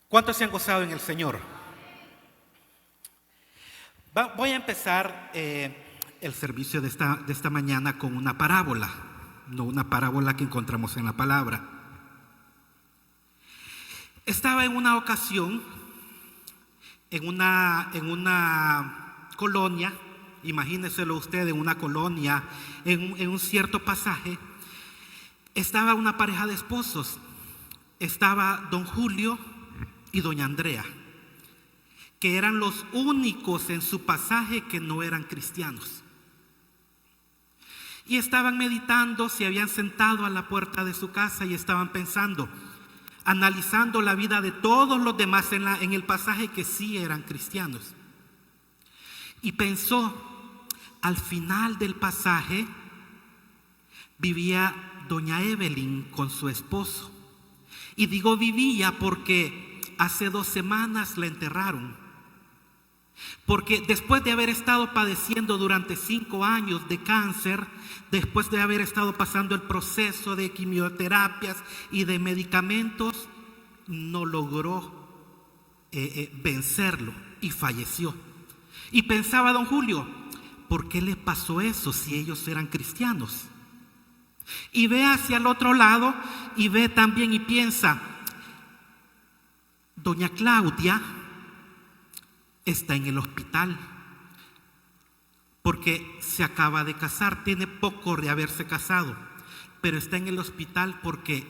¿Cuántos se han gozado en el Señor? Voy a empezar el servicio de esta mañana con una parábola, no una parábola que encontramos en la palabra. Estaba en una ocasión en una colonia, imagínenselo usted, en una colonia, en un cierto pasaje, estaba una pareja de esposos. Estaba don Julio y doña Andrea, que eran los únicos en su pasaje que no eran cristianos. Y estaban meditando, se habían sentado a la puerta de su casa y estaban pensando, analizando la vida de todos los demás en el pasaje que sí eran cristianos. Y pensó, al final del pasaje vivía doña Evelyn con su esposo. Y digo vivía porque hace 2 semanas la enterraron. Porque después de haber estado padeciendo durante 5 años de cáncer, después de haber estado pasando el proceso de quimioterapias y de medicamentos, no logró vencerlo y falleció. Y pensaba don Julio, ¿por qué le pasó eso si ellos eran cristianos? Y ve hacia el otro lado y ve también y piensa, doña Claudia está en el hospital porque se acaba de casar, tiene poco de haberse casado, pero está en el hospital porque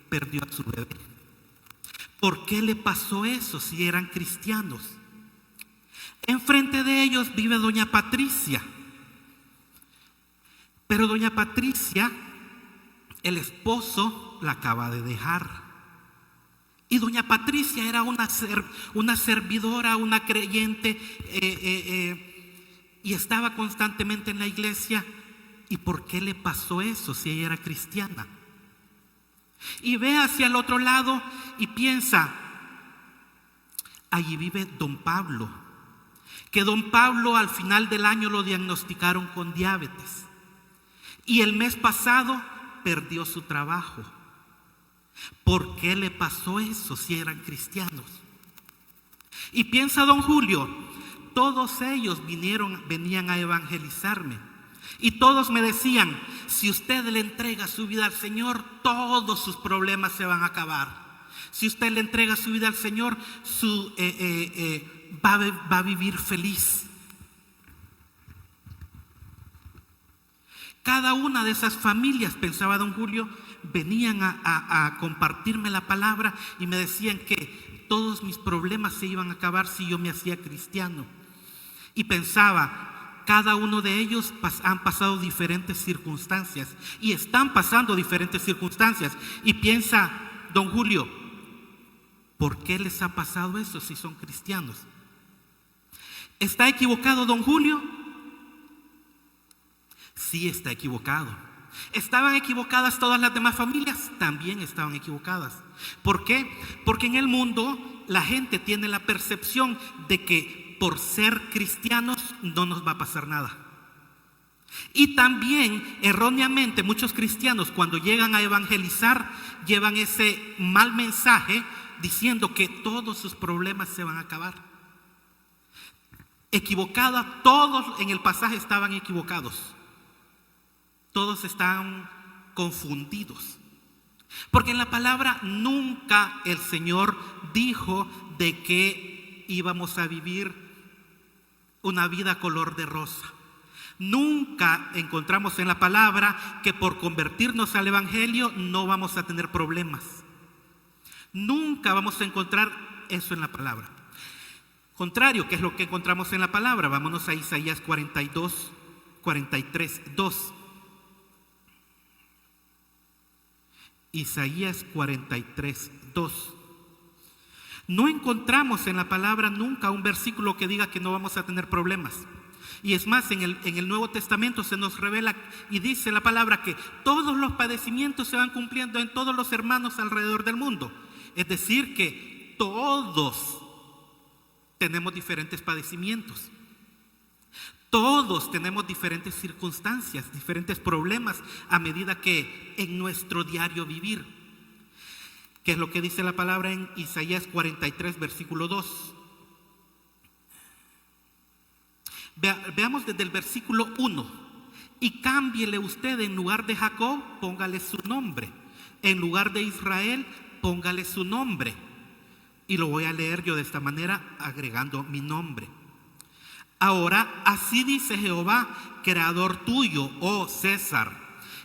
perdió a su bebé. ¿Por qué le pasó eso si eran cristianos? Enfrente de ellos vive doña Patricia, pero doña Patricia, el esposo la acaba de dejar. Y doña Patricia era una servidora, una creyente, y estaba constantemente en la iglesia. ¿Y por qué le pasó eso si ella era cristiana? Y ve hacia el otro lado y piensa, allí vive don Pablo, que don Pablo al final del año lo diagnosticaron con diabetes. Y el mes pasado perdió su trabajo. ¿Por qué le pasó eso si eran cristianos? Y piensa don Julio, todos ellos venían a evangelizarme. Y todos me decían, si usted le entrega su vida al Señor, todos sus problemas se van a acabar. Si usted le entrega su vida al Señor, va a vivir feliz. Cada una de esas familias, pensaba don Julio, venían a compartirme la palabra y me decían que todos mis problemas se iban a acabar si yo me hacía cristiano. Y pensaba, cada uno de ellos han pasado diferentes circunstancias y están pasando diferentes circunstancias. Y piensa don Julio, ¿por qué les ha pasado eso si son cristianos? ¿Está equivocado don Julio? Sí, está equivocado. ¿Estaban equivocadas todas las demás familias? También estaban equivocadas. ¿Por qué? Porque en el mundo la gente tiene la percepción de que por ser cristianos no nos va a pasar nada. Y también erróneamente muchos cristianos cuando llegan a evangelizar llevan ese mal mensaje diciendo que todos sus problemas se van a acabar. Equivocada, todos en el pasaje estaban equivocados. Todos están confundidos. Porque en la palabra nunca el Señor dijo de que íbamos a vivir una vida color de rosa. Nunca encontramos en la palabra que por convertirnos al Evangelio no vamos a tener problemas. Nunca vamos a encontrar eso en la palabra. Contrario, ¿qué es lo que encontramos en la palabra? Vámonos a Isaías 42, 43, 2. Isaías 43, 2. No encontramos en la palabra nunca un versículo que diga que no vamos a tener problemas. Y es más, en el Nuevo Testamento se nos revela y dice la palabra que todos los padecimientos se van cumpliendo en todos los hermanos alrededor del mundo. Es decir, que todos tenemos diferentes padecimientos. Todos tenemos diferentes circunstancias, diferentes problemas a medida que en nuestro diario vivir. que es lo que dice la palabra en Isaías 43, versículo 2. Veamos desde el versículo 1. Y cámbiele usted, en lugar de Jacob, póngale su nombre. En lugar de Israel, póngale su nombre. Y lo voy a leer yo de esta manera, agregando mi nombre. Ahora, así dice Jehová, creador tuyo, oh César,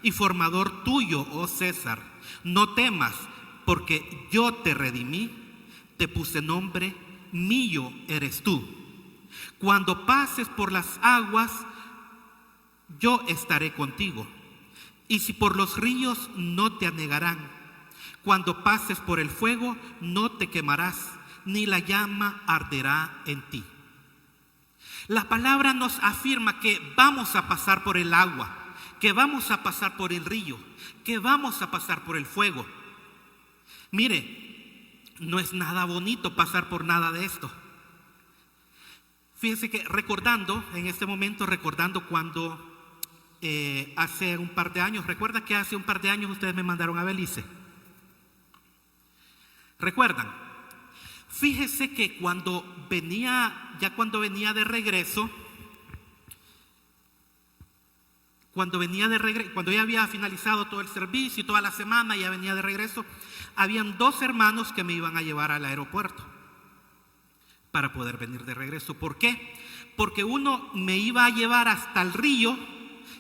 y formador tuyo, oh César. No temas, porque yo te redimí, te puse nombre, mío eres tú. Cuando pases por las aguas, yo estaré contigo. Y si por los ríos, no te anegarán. Cuando pases por el fuego, no te quemarás, ni la llama arderá en ti. La palabra nos afirma que vamos a pasar por el agua, que vamos a pasar por el río, que vamos a pasar por el fuego. Mire, no es nada bonito pasar por nada de esto. Fíjense que en este momento recordando cuando hace un par de años, ¿recuerda que hace un par de años ustedes me mandaron a Belice? ¿Recuerdan? Fíjese que cuando venía de regreso, cuando ya había finalizado todo el servicio y toda la semana, ya venía de regreso, habían 2 hermanos que me iban a llevar al aeropuerto para poder venir de regreso. ¿Por qué? Porque uno me iba a llevar hasta el río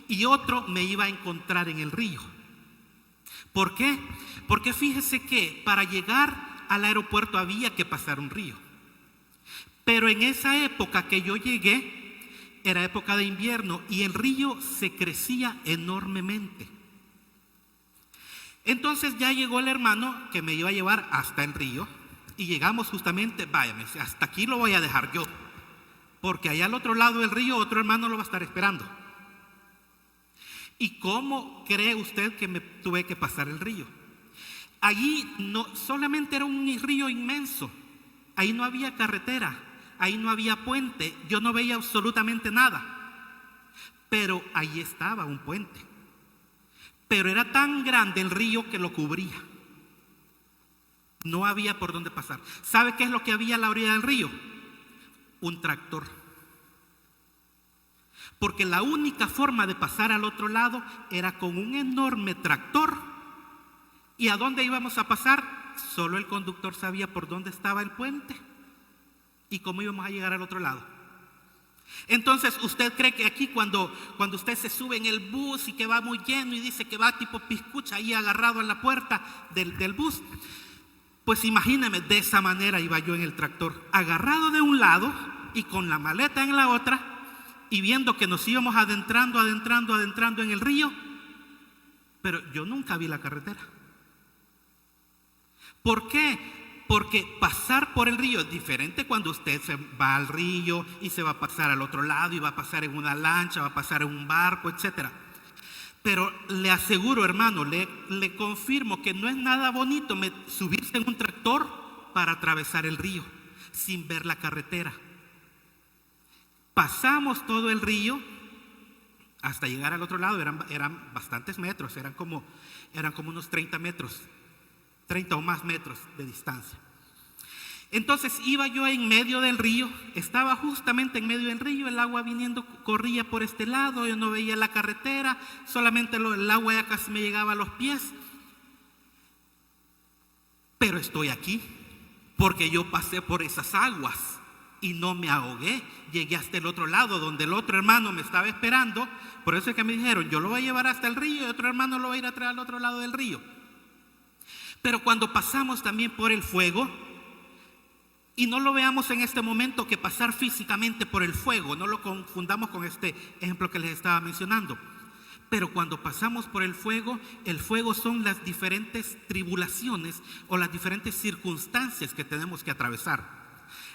y otro me iba a encontrar en el río. ¿Por qué? Porque fíjese que para llegar al aeropuerto había que pasar un río. Pero en esa época que yo llegué, era época de invierno y el río se crecía enormemente. Entonces ya llegó el hermano que me iba a llevar hasta el río y llegamos justamente, me dice, hasta aquí lo voy a dejar yo, porque allá al otro lado del río otro hermano lo va a estar esperando. ¿Y cómo cree usted que me tuve que pasar el río? Allí no solamente era un río inmenso, ahí no había carretera, ahí no había puente, yo no veía absolutamente nada, pero ahí estaba un puente. Pero era tan grande el río que lo cubría, no había por dónde pasar. ¿Sabe qué es lo que había a la orilla del río? Un tractor. Porque la única forma de pasar al otro lado era con un enorme tractor. ¿Y a dónde íbamos a pasar? Solo el conductor sabía por dónde estaba el puente y cómo íbamos a llegar al otro lado. Entonces, ¿usted cree que aquí cuando usted se sube en el bus y que va muy lleno y dice que va tipo piscucha ahí agarrado en la puerta del bus? Pues imagíneme, de esa manera iba yo en el tractor, agarrado de un lado y con la maleta en la otra, y viendo que nos íbamos adentrando en el río, pero yo nunca vi la carretera. ¿Por qué? Porque pasar por el río es diferente cuando usted se va al río y se va a pasar al otro lado y va a pasar en una lancha, va a pasar en un barco, etc. Pero le aseguro, hermano, le confirmo que no es nada bonito subirse en un tractor para atravesar el río sin ver la carretera. Pasamos todo el río hasta llegar al otro lado, eran bastantes metros, eran como unos 30 metros. 30 o más metros de distancia. Entonces iba yo en medio del río, estaba justamente en medio del río, el agua viniendo, corría por este lado, yo no veía la carretera, solamente el agua ya casi me llegaba a los pies. Pero estoy aquí, porque yo pasé por esas aguas y no me ahogué, llegué hasta el otro lado, donde el otro hermano me estaba esperando. Por eso es que me dijeron, yo lo voy a llevar hasta el río y otro hermano lo va a ir a traer al otro lado del río. Pero cuando pasamos también por el fuego, y no lo veamos en este momento que pasar físicamente por el fuego, no lo confundamos con este ejemplo que les estaba mencionando, pero cuando pasamos por el fuego son las diferentes tribulaciones o las diferentes circunstancias que tenemos que atravesar.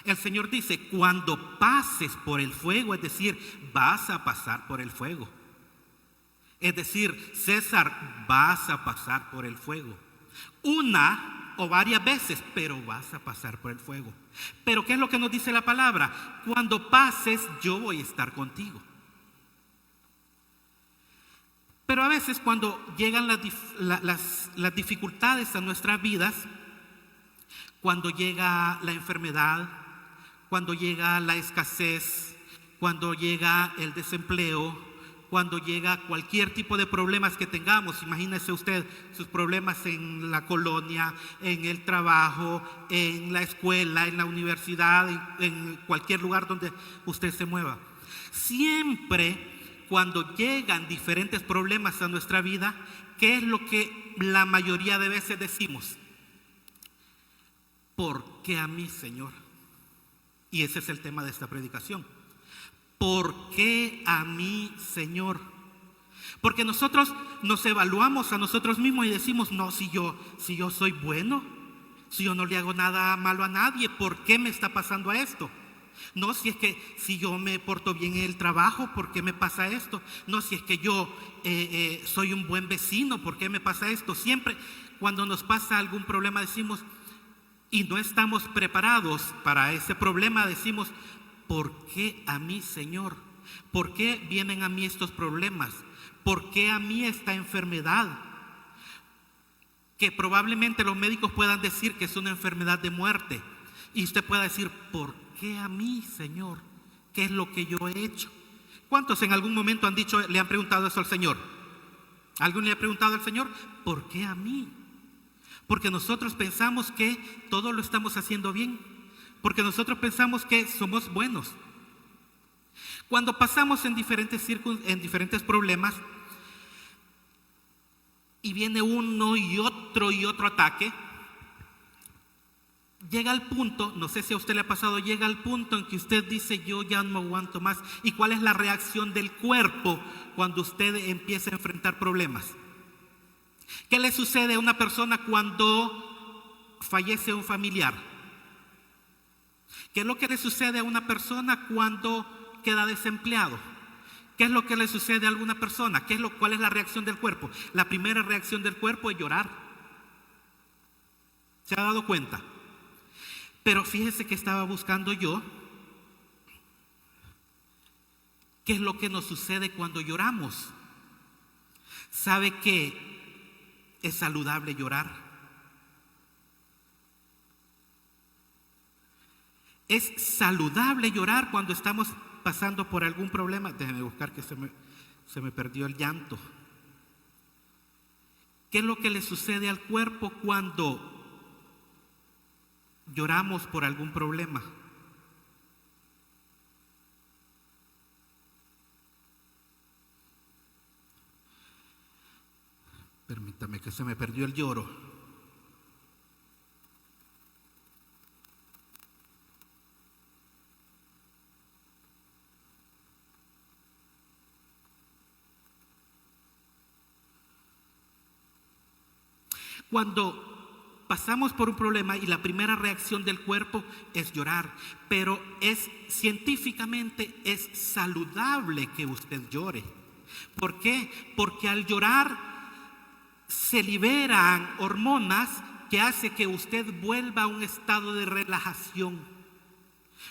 El Señor dice, cuando pases por el fuego, es decir, vas a pasar por el fuego. Es decir, César, vas a pasar por el fuego. Una o varias veces, pero vas a pasar por el fuego. Pero ¿qué es lo que nos dice la palabra? Cuando pases, yo voy a estar contigo. Pero a veces cuando llegan las dificultades a nuestras vidas, Cuando llega la enfermedad, cuando llega la escasez, cuando llega el desempleo, cuando llega cualquier tipo de problemas que tengamos. Imagínese usted sus problemas en la colonia, en el trabajo, en la escuela, en la universidad, en cualquier lugar donde usted se mueva. Siempre cuando llegan diferentes problemas a nuestra vida, ¿qué es lo que la mayoría de veces decimos? ¿Por qué a mí, Señor? Y ese es el tema de esta predicación. ¿Por qué a mí, Señor? Porque nosotros nos evaluamos a nosotros mismos y decimos, no, si yo soy bueno, si yo no le hago nada malo a nadie, ¿por qué me está pasando esto? No, si es que si yo me porto bien en el trabajo, ¿por qué me pasa esto? No, si es que yo soy un buen vecino, ¿por qué me pasa esto? Siempre cuando nos pasa algún problema decimos, y no estamos preparados para ese problema, decimos, ¿por qué a mí, Señor? ¿Por qué vienen a mí estos problemas? ¿Por qué a mí esta enfermedad? Que probablemente los médicos puedan decir que es una enfermedad de muerte. Y usted pueda decir, ¿por qué a mí, Señor? ¿Qué es lo que yo he hecho? ¿Cuántos en algún momento le han preguntado eso al Señor? ¿Alguien le ha preguntado al Señor? ¿Por qué a mí? Porque nosotros pensamos que todo lo estamos haciendo bien. Porque nosotros pensamos que somos buenos. Cuando pasamos en diferentes problemas y viene uno y otro ataque, llega al punto, no sé si a usted le ha pasado, llega al punto en que usted dice, yo ya no aguanto más. ¿Y cuál es la reacción del cuerpo cuando usted empieza a enfrentar problemas? ¿Qué le sucede a una persona cuando fallece un familiar? ¿Qué es lo que le sucede a una persona cuando queda desempleado? ¿Qué es lo que le sucede a alguna persona? ¿Cuál es la reacción del cuerpo? La primera reacción del cuerpo es llorar. ¿Se ha dado cuenta? Pero fíjese que estaba buscando yo qué es lo que nos sucede cuando lloramos. ¿Sabe que es saludable llorar? Es saludable llorar cuando estamos pasando por algún problema. Déjeme buscar que se me perdió el llanto. ¿Qué es lo que le sucede al cuerpo cuando lloramos por algún problema? Permítame que se me perdió el lloro. Cuando pasamos por un problema y la primera reacción del cuerpo es llorar, pero científicamente es saludable que usted llore. ¿Por qué? Porque al llorar se liberan hormonas que hacen que usted vuelva a un estado de relajación.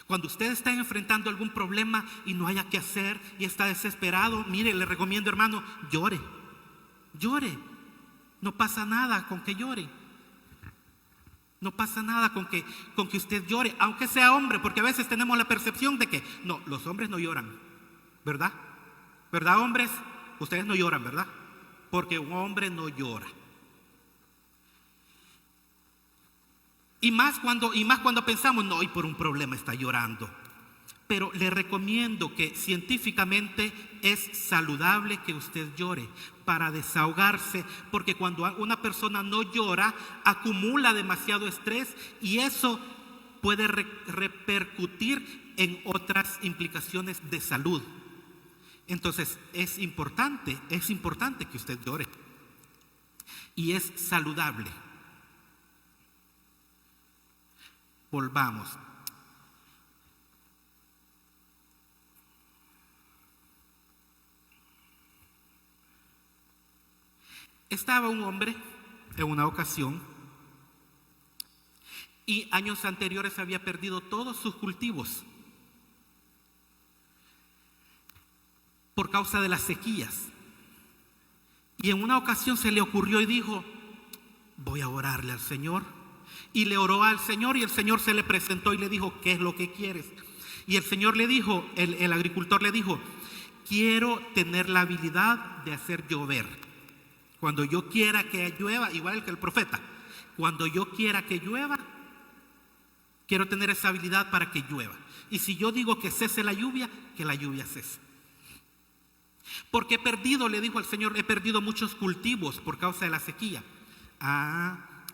Cuando usted está enfrentando algún problema y no haya qué hacer y está desesperado, mire, le recomiendo, hermano, llore. No pasa nada con que llore. No pasa nada con que usted llore, aunque sea hombre, porque a veces tenemos la percepción de que no, los hombres no lloran, ¿verdad? ¿Verdad, hombres? Ustedes no lloran, ¿verdad? Porque un hombre no llora. Y más cuando pensamos, no, y por un problema está llorando. Pero le recomiendo que científicamente es saludable que usted llore para desahogarse, porque cuando una persona no llora, acumula demasiado estrés y eso puede repercutir en otras implicaciones de salud. Entonces es importante que usted llore y es saludable. Volvamos. Estaba un hombre en una ocasión y años anteriores había perdido todos sus cultivos por causa de las sequías. Y en una ocasión se le ocurrió y dijo, voy a orarle al Señor. Y le oró al Señor, y el Señor se le presentó y le dijo: ¿qué es lo que quieres? Y el Señor le dijo, el agricultor le dijo: quiero tener la habilidad de hacer llover. Cuando yo quiera que llueva, igual que el profeta, cuando yo quiera que llueva, quiero tener esa habilidad para que llueva. Y si yo digo que cese la lluvia, que la lluvia cese. Porque he perdido, le dijo al Señor, he perdido muchos cultivos por causa de la sequía.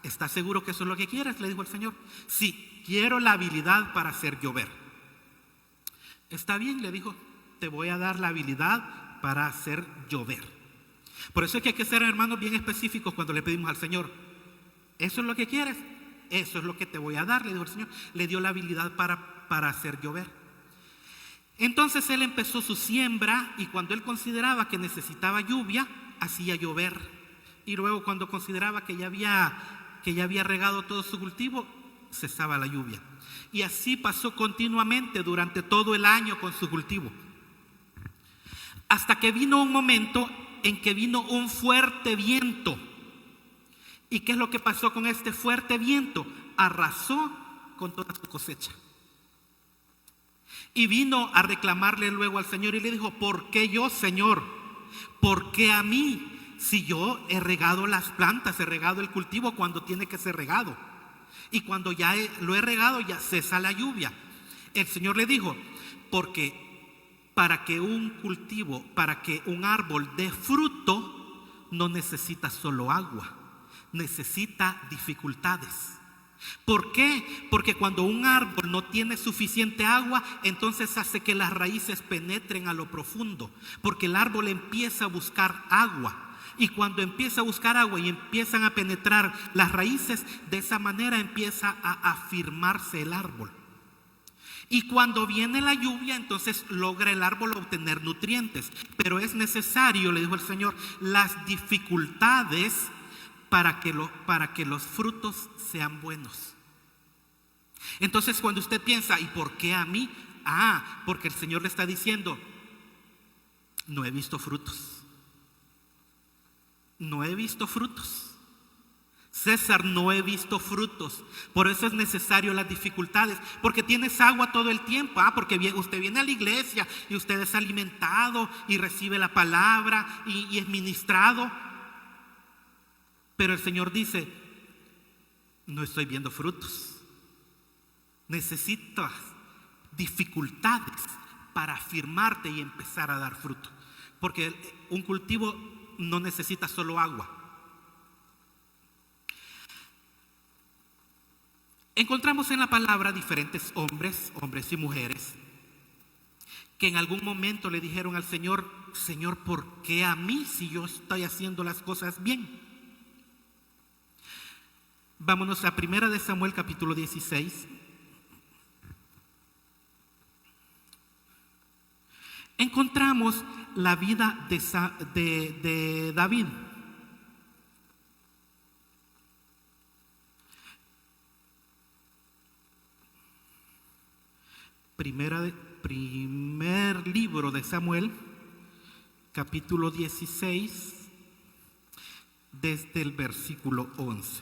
¿Estás seguro que eso es lo que quieres?, le dijo el Señor. Sí, quiero la habilidad para hacer llover. Está bien, le dijo, te voy a dar la habilidad para hacer llover. Por eso es que hay que ser, hermanos, bien específicos cuando le pedimos al Señor: ¿eso es lo que quieres? Eso es lo que te voy a dar, le dijo el Señor. Le dio la habilidad para hacer llover. Entonces él empezó su siembra, y cuando él consideraba que necesitaba lluvia, hacía llover. Y luego, cuando consideraba que ya había regado todo su cultivo, cesaba la lluvia. Y así pasó continuamente durante todo el año con su cultivo. Hasta que vino un momento en que vino un fuerte viento. ¿Y qué es lo que pasó con este fuerte viento? Arrasó con toda su cosecha. Y vino a reclamarle luego al Señor y le dijo: ¿por qué yo, Señor? ¿Por qué a mí? Si yo he regado las plantas, he regado el cultivo cuando tiene que ser regado. Y cuando ya lo he regado, ya cesa la lluvia. El Señor le dijo: porque para que un cultivo, para que un árbol dé fruto, no necesita solo agua, necesita dificultades. ¿Por qué? Porque cuando un árbol no tiene suficiente agua, entonces hace que las raíces penetren a lo profundo, porque el árbol empieza a buscar agua. Y cuando empieza a buscar agua y empiezan a penetrar las raíces, de esa manera empieza a afirmarse el árbol. Y cuando viene la lluvia, entonces logra el árbol obtener nutrientes. Pero es necesario, le dijo el Señor, las dificultades para que los frutos sean buenos. Entonces, cuando usted piensa: ¿y por qué a mí? Porque el Señor le está diciendo: no he visto frutos. No he visto frutos. César, no he visto frutos. Por eso es necesario las dificultades. Porque tienes agua todo el tiempo. Porque usted viene a la iglesia y usted es alimentado y recibe la palabra y es ministrado. Pero el Señor dice: no estoy viendo frutos. Necesitas dificultades para afirmarte y empezar a dar fruto. Porque un cultivo no necesita solo agua. Encontramos en la palabra diferentes hombres y mujeres que en algún momento le dijeron al Señor: Señor, ¿por qué a mí si yo estoy haciendo las cosas bien? Vámonos a 1 de Samuel capítulo 16. Encontramos la vida de David. Primer libro de Samuel, capítulo 16, desde el versículo 11.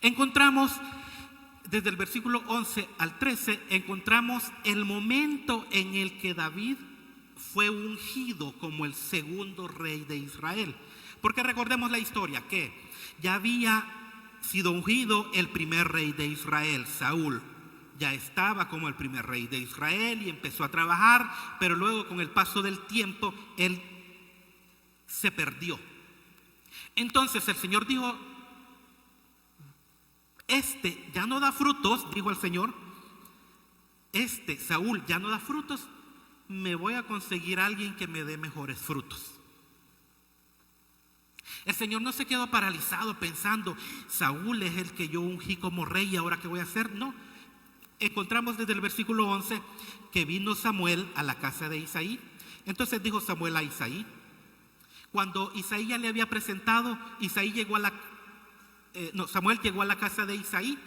Encontramos desde el versículo 11 al 13, encontramos el momento en el que David fue ungido como el segundo rey de Israel. Porque recordemos la historia, que ya había sido ungido el primer rey de Israel, Saúl. Ya estaba como el primer rey de Israel y empezó a trabajar, pero luego, con el paso del tiempo, él se perdió. Entonces el Señor dijo: ya no da frutos, dijo el Señor. Saúl ya no da frutos, me voy a conseguir a alguien que me dé mejores frutos. El Señor no se quedó paralizado pensando: Saúl es el que yo ungí como rey, ¿y ahora qué voy a hacer? No. Encontramos desde el versículo 11 que vino Samuel a la casa de Isaí. Entonces dijo Samuel a Isaí, cuando Isaí ya le había presentado, Samuel llegó a la casa de Isaí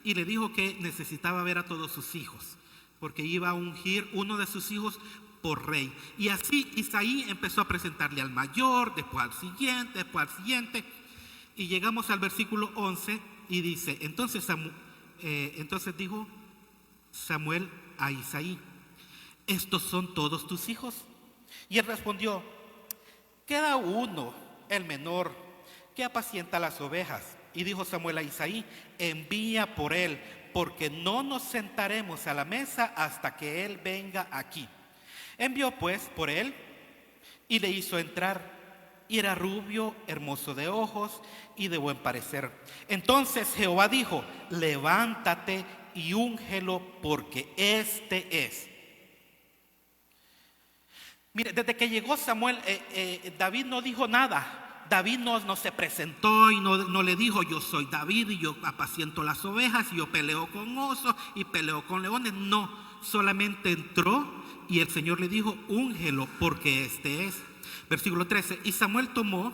y le dijo que necesitaba ver a todos sus hijos, porque iba a ungir uno de sus hijos por rey. Y así Isaí empezó a presentarle al mayor, después al siguiente, y llegamos al versículo 11 y dice, entonces dijo Samuel a Isaí, ¿estos son todos tus hijos? Y él respondió, queda uno, el menor, que apacienta las ovejas. Y dijo Samuel a Isaí, envía por él, porque no nos sentaremos a la mesa hasta que él venga aquí. Envió pues por él y le hizo entrar. Y era rubio, hermoso de ojos y de buen parecer. Entonces Jehová dijo, levántate y úngelo, porque este es. Mire, desde que llegó Samuel, David no dijo nada. David no se presentó y no le dijo, yo soy David y yo apaciento las ovejas y yo peleo con osos y peleo con leones. No, solamente entró y el Señor le dijo, úngelo, porque este es. Versículo 13, y Samuel tomó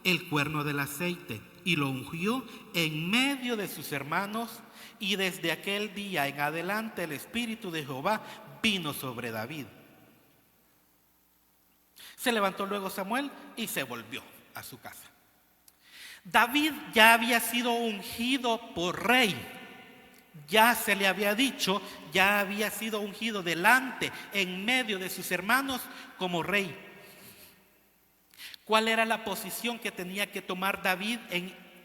el cuerno del aceite y lo ungió en medio de sus hermanos, y desde aquel día en adelante el Espíritu de Jehová vino sobre David. Se levantó luego Samuel y se volvió a su casa. David ya había sido ungido por rey. Ya se le había dicho, ya había sido ungido delante, en medio de sus hermanos, como rey. ¿Cuál era la posición que tenía que tomar David,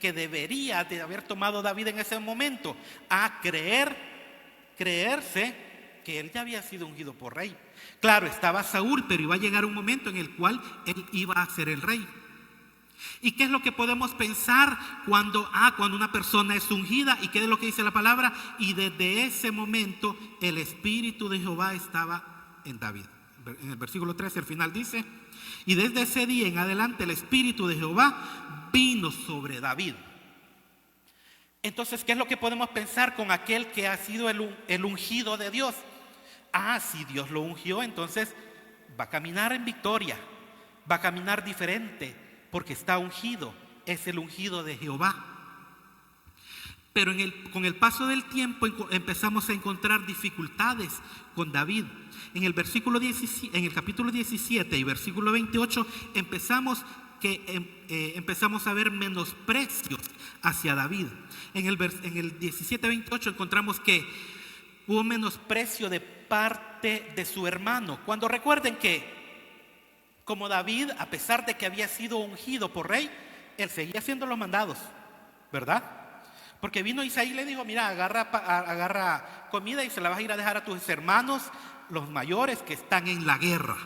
que debería de haber tomado David en ese momento? A creerse que él ya había sido ungido por rey. Claro, estaba Saúl, pero iba a llegar un momento en el cual él iba a ser el rey. ¿Y qué es lo que podemos pensar cuando una persona es ungida? ¿Y qué es lo que dice la palabra? Y desde ese momento el Espíritu de Jehová estaba en David. En el versículo 13 al final dice, y desde ese día en adelante el Espíritu de Jehová vino sobre David. Entonces, ¿qué es lo que podemos pensar con aquel que ha sido el ungido de Dios? Si Dios lo ungió, entonces va a caminar en victoria, va a caminar diferente, porque está ungido, es el ungido de Jehová. Pero con el paso del tiempo empezamos a encontrar dificultades con David. En el capítulo 17 y versículo 28 empezamos a ver menosprecios hacia David. En el 17-28 encontramos que hubo menosprecio de parte de su hermano. Cuando recuerden que, como David, a pesar de que había sido ungido por rey, él seguía haciendo los mandados, ¿verdad? Porque vino Isaí y le dijo, mira, agarra comida y se la vas a ir a dejar a tus hermanos, los mayores que están en la guerra.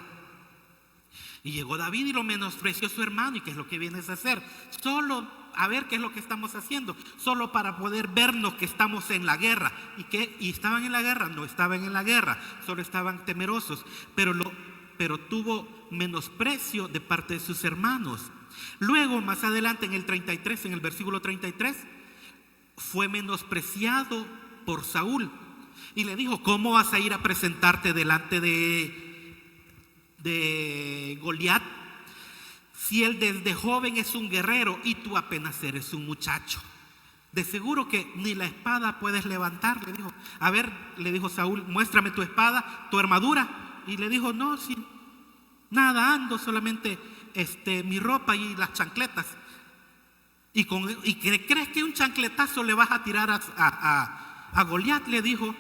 Y llegó David y lo menospreció a su hermano. ¿Y qué es lo que vienes a hacer? Solo a ver qué es lo que estamos haciendo, solo para poder vernos que estamos en la guerra. ¿Y estaban en la guerra? No estaban en la guerra, solo estaban temerosos, pero tuvo menosprecio de parte de sus hermanos. Luego, más adelante en el 33, en el versículo 33, fue menospreciado por Saúl y le dijo, ¿cómo vas a ir a presentarte delante de Goliat si él desde joven es un guerrero y tú apenas eres un muchacho? De seguro que ni la espada puedes levantar, le dijo. A ver, le dijo Saúl, muéstrame tu espada, tu armadura. Y le dijo, no, sin nada ando, solamente mi ropa y las chancletas. ¿Y crees que un chancletazo le vas a tirar a Goliat? Le dijo.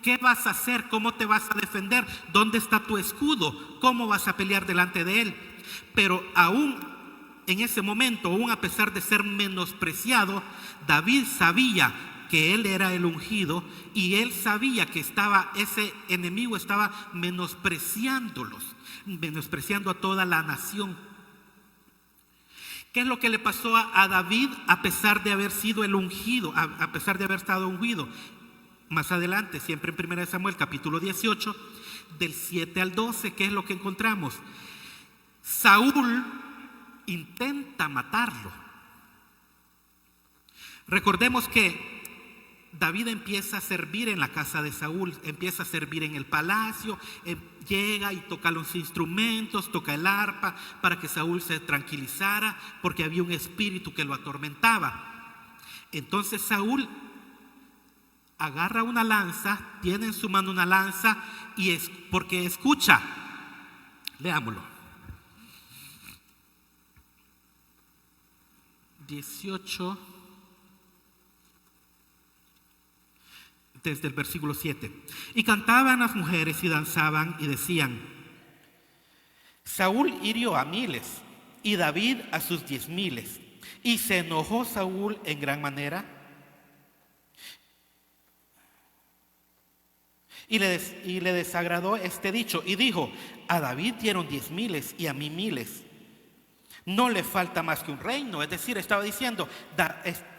¿Qué vas a hacer? ¿Cómo te vas a defender? ¿Dónde está tu escudo? ¿Cómo vas a pelear delante de él? Pero aún en ese momento, aún a pesar de ser menospreciado, David sabía que él era el ungido y él sabía que ese enemigo estaba menospreciando a toda la nación. ¿Qué es lo que le pasó a David a pesar de haber sido el ungido, a pesar de haber estado ungido? Más adelante, siempre en 1 Samuel capítulo 18, del 7 al 12, ¿qué es lo que encontramos? Saúl intenta matarlo. Recordemos que David empieza a servir en la casa de Saúl, empieza a servir en el palacio, llega y toca los instrumentos, toca el arpa para que Saúl se tranquilizara, porque había un espíritu que lo atormentaba. Entonces Saúl agarra una lanza, tiene en su mano una lanza, porque escucha Leámoslo. 18, desde el versículo 7. Y cantaban las mujeres y danzaban y decían: Saúl hirió a miles y David a sus 10,000. Y se enojó Saúl en gran manera y le desagradó este dicho y dijo: a David dieron 10,000 y a mí 1,000. No le falta más que un reino. Es decir, estaba diciendo,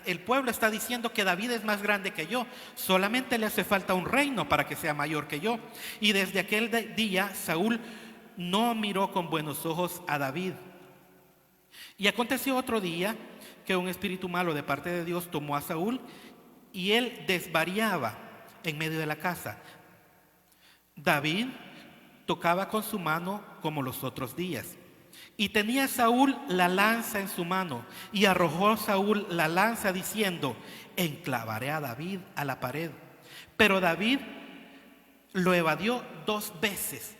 el pueblo está diciendo que David es más grande que yo, solamente le hace falta un reino para que sea mayor que yo. Y desde aquel día Saúl no miró con buenos ojos a David. Y aconteció otro día que un espíritu malo de parte de Dios tomó a Saúl y él desvariaba en medio de la casa. David tocaba con su mano como los otros días. Y tenía Saúl la lanza en su mano, y arrojó Saúl la lanza diciendo: enclavaré a David a la pared. Pero David lo evadió 2 veces.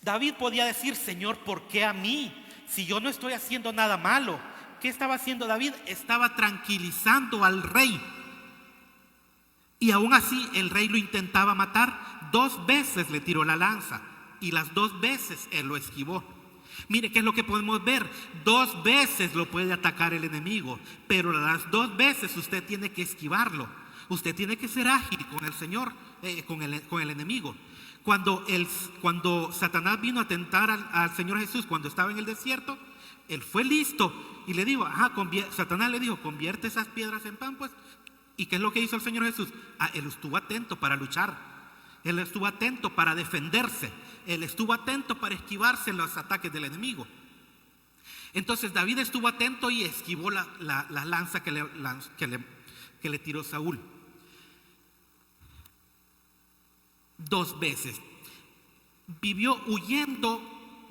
David podía decir: Señor, ¿por qué a mí? Si yo no estoy haciendo nada malo. ¿Qué estaba haciendo David? Estaba tranquilizando al rey. Y aún así el rey lo intentaba matar. 2 veces le tiró la lanza y las 2 veces él lo esquivó. Mire qué es lo que podemos ver. 2 veces lo puede atacar el enemigo, pero las 2 veces usted tiene que esquivarlo. Usted tiene que ser ágil con el Señor, con el enemigo. Cuando Satanás vino a tentar al Señor Jesús cuando estaba en el desierto, él fue listo y le dijo, Satanás le dijo: convierte esas piedras en pan, pues. ¿Y qué es lo que hizo el Señor Jesús? Él estuvo atento para luchar. Él estuvo atento para defenderse. Él estuvo atento para esquivarse los ataques del enemigo. Entonces David estuvo atento y esquivó la lanza que le tiró Saúl. 2 veces. Vivió huyendo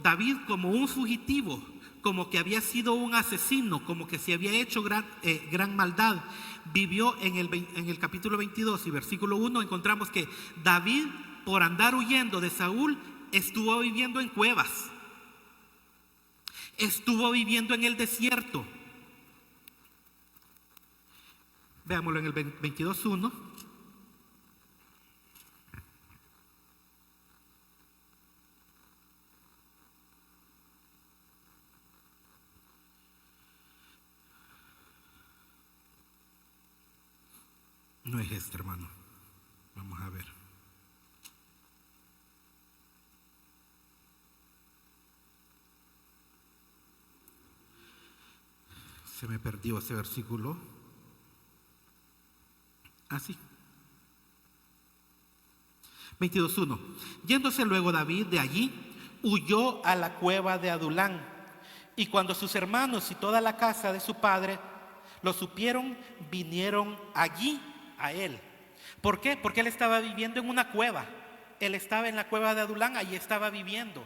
David como un fugitivo, como que había sido un asesino, como que se había hecho gran maldad. Vivió en el capítulo 22 y versículo 1, encontramos que David, por andar huyendo de Saúl, estuvo viviendo en cuevas, estuvo viviendo en el desierto. Veámoslo en el 22:1. No es este, hermano. Vamos a ver. Se me perdió ese versículo. Así. 22:1. Yéndose luego David de allí, huyó a la cueva de Adulán. Y cuando sus hermanos y toda la casa de su padre lo supieron, vinieron allí a él. ¿Por qué? Porque él estaba viviendo en una cueva. Él estaba en la cueva de Adulán, allí estaba viviendo.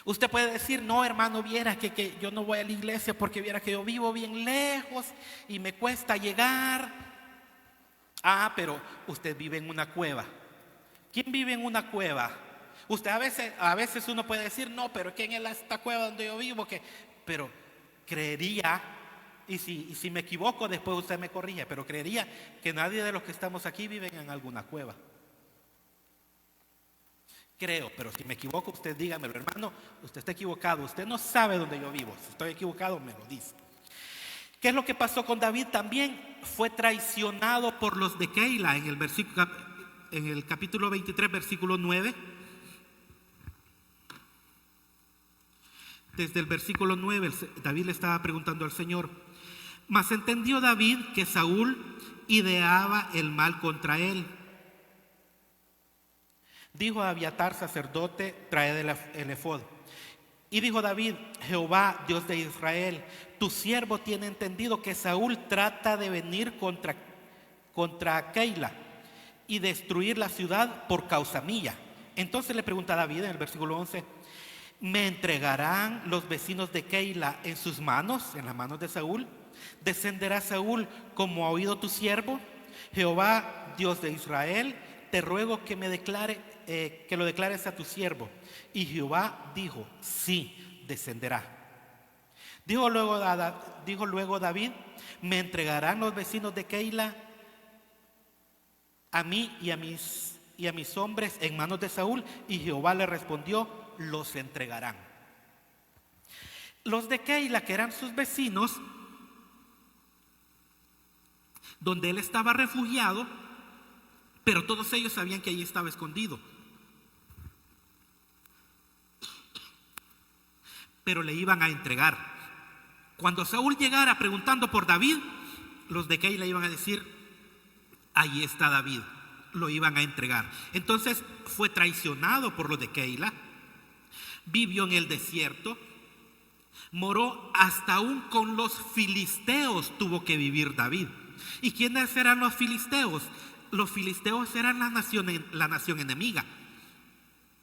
Usted puede decir: no, hermano, viera que yo no voy a la iglesia porque viera que yo vivo bien lejos y me cuesta llegar. Pero usted vive en una cueva. ¿Quién vive en una cueva? Usted a veces uno puede decir: no, pero es que en esta cueva donde yo vivo, pero creería, y si me equivoco después usted me corrige, pero creería que nadie de los que estamos aquí viven en alguna cueva. Creo, pero si me equivoco usted dígamelo, hermano, usted está equivocado, usted no sabe dónde yo vivo. Si estoy equivocado me lo dice. ¿Qué es lo que pasó con David? También fue traicionado por los de Keila en el capítulo 23, versículo 9. Desde el versículo 9, David le estaba preguntando al Señor: mas entendió David que Saúl ideaba el mal contra él. Dijo a Abiatar, sacerdote: traed el efod. Y dijo David: Jehová, Dios de Israel, tu siervo tiene entendido que Saúl trata de venir contra Keila y destruir la ciudad por causa mía. Entonces le pregunta a David en el versículo 11: ¿me entregarán los vecinos de Keila en sus manos, en las manos de Saúl? ¿Descenderá Saúl como ha oído tu siervo? Jehová, Dios de Israel, te ruego que que lo declares a tu siervo. Y Jehová dijo: sí, descenderá. Dijo luego David: me entregarán los vecinos de Keila a mí y a mis hombres en manos de Saúl. Y Jehová le respondió: los entregarán. Los de Keila, que eran sus vecinos, donde él estaba refugiado, pero todos ellos sabían que allí estaba escondido. Pero le iban a entregar. Cuando Saúl llegara preguntando por David, los de Keila iban a decir: ahí está David. Lo iban a entregar. Entonces fue traicionado por los de Keila, vivió en el desierto, moró hasta aún con los filisteos, tuvo que vivir David. ¿Y quiénes eran los filisteos? Los filisteos eran la nación enemiga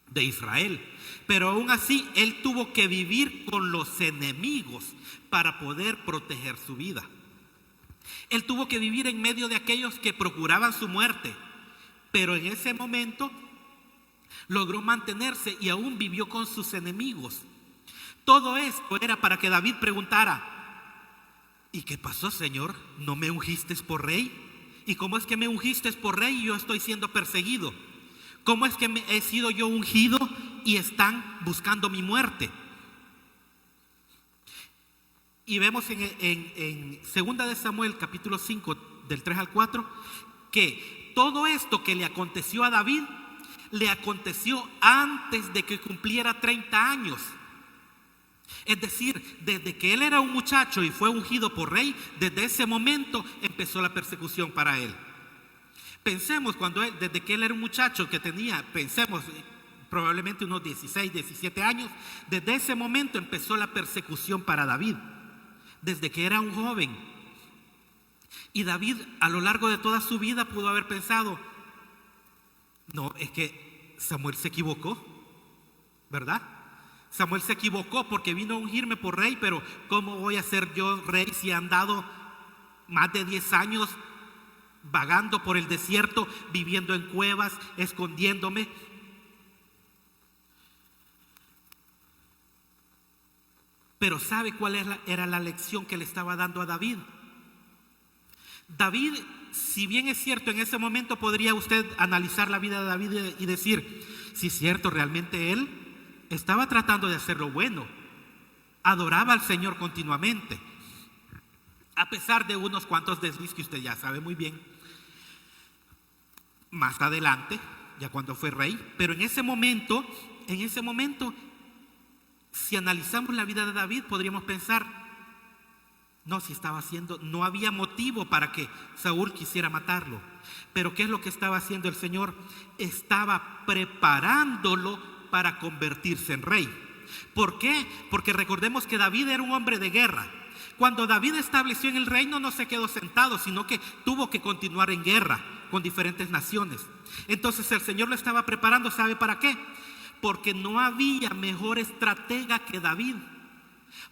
de Israel. Pero aún así él tuvo que vivir con los enemigos para poder proteger su vida. Él tuvo que vivir en medio de aquellos que procuraban su muerte, pero en ese momento logró mantenerse y aún vivió con sus enemigos. Todo esto era para que David preguntara: ¿y qué pasó, Señor? ¿No me ungiste por rey? ¿Y cómo es que me ungiste por rey y yo estoy siendo perseguido? ¿Cómo es que he sido yo ungido y están buscando mi muerte? Y vemos en 2 de Samuel capítulo 5 del 3 al 4 que todo esto que le aconteció a David le aconteció antes de que cumpliera 30 años. Es decir, desde que él era un muchacho y fue ungido por rey, desde ese momento empezó la persecución para él. Pensemos desde que él era un muchacho que tenía, probablemente unos 16, 17 años, desde ese momento empezó la persecución para David, desde que era un joven. Y David a lo largo de toda su vida pudo haber pensado: no, es que Samuel se equivocó, ¿verdad? Samuel se equivocó porque vino a ungirme por rey, pero ¿cómo voy a ser yo rey si he andado más de 10 años vagando por el desierto, viviendo en cuevas, escondiéndome? Pero ¿sabe cuál era la lección que le estaba dando a David? David, si bien es cierto, en ese momento podría usted analizar la vida de David y decir: sí, es cierto, realmente él estaba tratando de hacer lo bueno, adoraba al Señor continuamente, a pesar de unos cuantos deslices que usted ya sabe muy bien más adelante, ya cuando fue rey. Pero en ese momento, si analizamos la vida de David, podríamos pensar: no había motivo para que Saúl quisiera matarlo. Pero ¿qué es lo que estaba haciendo el Señor? Estaba preparándolo para convertirse en rey. ¿Por qué? Porque recordemos que David era un hombre de guerra. Cuando David estableció en el reino, no se quedó sentado, sino que tuvo que continuar en guerra con diferentes naciones. Entonces el Señor lo estaba preparando, ¿sabe para qué? Porque no había mejor estratega que David.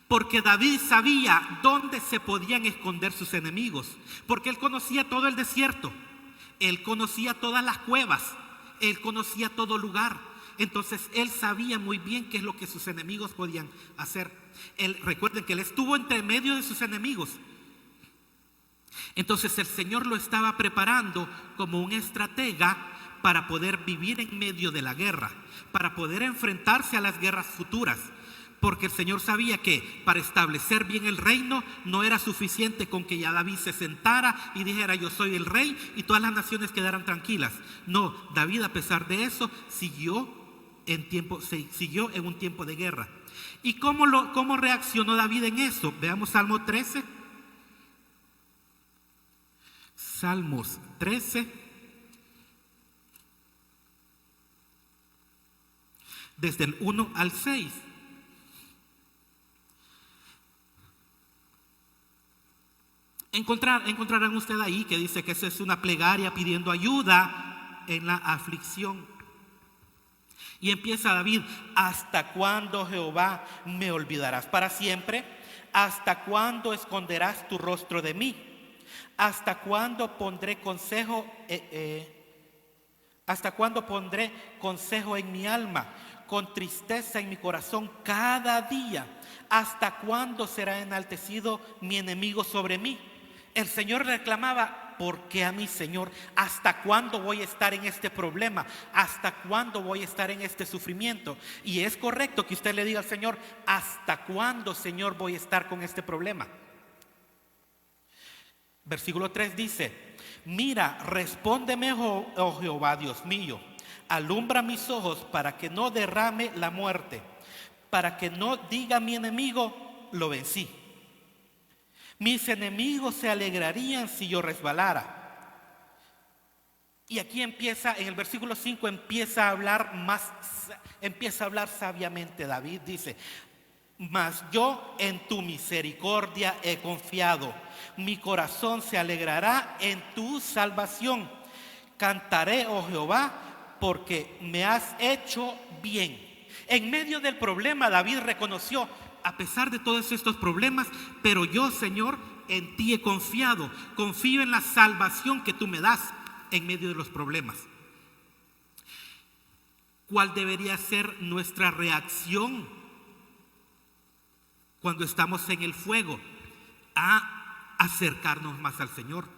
Porque David sabía dónde se podían esconder sus enemigos. Porque él conocía todo el desierto, él conocía todas las cuevas, él conocía todo lugar. Entonces él sabía muy bien qué es lo que sus enemigos podían hacer. Recuerden que él estuvo entre medio de sus enemigos. Entonces el Señor lo estaba preparando como un estratega para poder vivir en medio de la guerra, para poder enfrentarse a las guerras futuras. Porque el Señor sabía que para establecer bien el reino no era suficiente con que ya David se sentara y dijera: yo soy el rey, y todas las naciones quedaran tranquilas. No, David, a pesar de eso, siguió en un tiempo de guerra. ¿Y cómo reaccionó David en eso? Veamos Salmo 13. Salmos 13, desde el 1 al 6. Encontrarán usted ahí que dice que esa es una plegaria pidiendo ayuda en la aflicción. Y empieza David: ¿hasta cuándo, Jehová, me olvidarás para siempre? ¿Hasta cuándo esconderás tu rostro de mí? ¿Hasta cuándo pondré consejo ¿Hasta cuándo pondré consejo en mi alma, con tristeza en mi corazón cada día? ¿Hasta cuándo será enaltecido mi enemigo sobre mí? El Señor reclamaba: ¿por qué a mí, Señor? ¿Hasta cuándo voy a estar en este problema? ¿Hasta cuándo voy a estar en este sufrimiento? Y es correcto que usted le diga al Señor: ¿hasta cuándo, Señor, voy a estar con este problema? Versículo 3 dice: mira, respóndeme, oh Jehová, Dios mío, alumbra mis ojos para que no derrame la muerte, para que no diga mi enemigo: lo vencí. Mis enemigos se alegrarían si yo resbalara. Y aquí empieza, en el versículo 5 empieza a hablar sabiamente David. Dice: mas yo en tu misericordia he confiado, mi corazón se alegrará en tu salvación. Cantaré, oh Jehová, porque me has hecho bien. En medio del problema, David reconoció: a pesar de todos estos problemas, pero yo, Señor, en ti he confiado. Confío en la salvación que tú me das en medio de los problemas. ¿Cuál debería ser nuestra reacción cuando estamos en el fuego? A acercarnos más al Señor,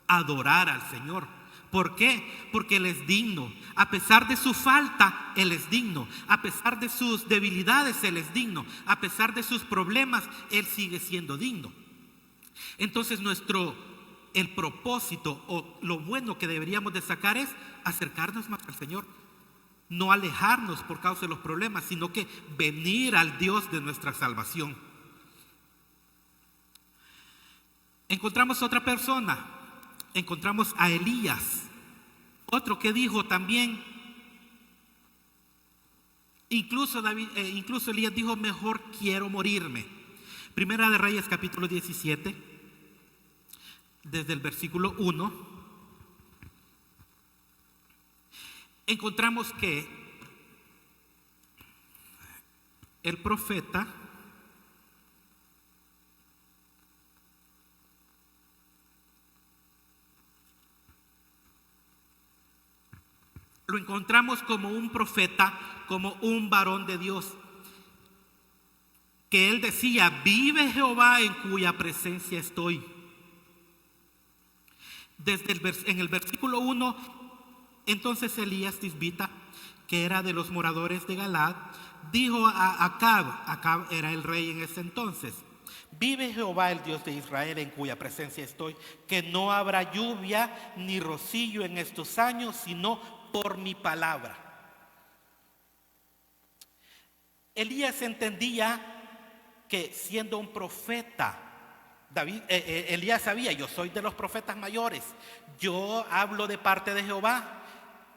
adorar al Señor. ¿Por qué? Porque Él es digno. A pesar de su falta, Él es digno. A pesar de sus debilidades, Él es digno. A pesar de sus problemas, Él sigue siendo digno. Entonces el propósito o lo bueno que deberíamos de sacar es acercarnos más al Señor. No alejarnos por causa de los problemas, sino que venir al Dios de nuestra salvación. Encontramos otra persona. Encontramos a Elías, otro que dijo también, incluso Elías dijo: mejor quiero morirme. Primera de Reyes capítulo 17, desde el versículo 1, encontramos que el profeta lo encontramos como un profeta, como un varón de Dios, que él decía: vive Jehová en cuya presencia estoy. En el versículo 1, entonces Elías Tisbita, que era de los moradores de Galaad, dijo a Acab era el rey en ese entonces: vive Jehová, el Dios de Israel, en cuya presencia estoy, que no habrá lluvia ni rocío en estos años, sino por mi palabra. Elías entendía que siendo un profeta, Elías sabía: yo soy de los profetas mayores, yo hablo de parte de Jehová,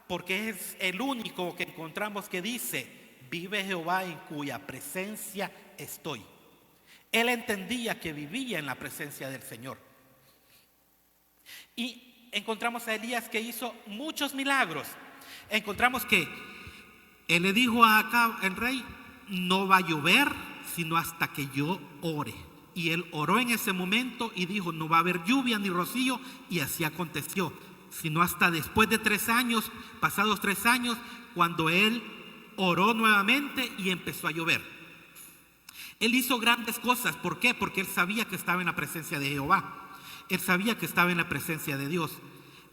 porque es el único que encontramos que dice: vive Jehová en cuya presencia estoy. Él entendía que vivía en la presencia del Señor. Y encontramos a Elías que hizo muchos milagros. Encontramos que él le dijo a Acab, el rey: no va a llover sino hasta que yo ore. Y él oró en ese momento y dijo: no va a haber lluvia ni rocío. Y así aconteció, sino hasta después de 3 años, pasados 3 años, cuando él oró nuevamente y empezó a llover. Él hizo grandes cosas. ¿Por qué? Porque él sabía que estaba en la presencia de Jehová. Él sabía que estaba en la presencia de Dios.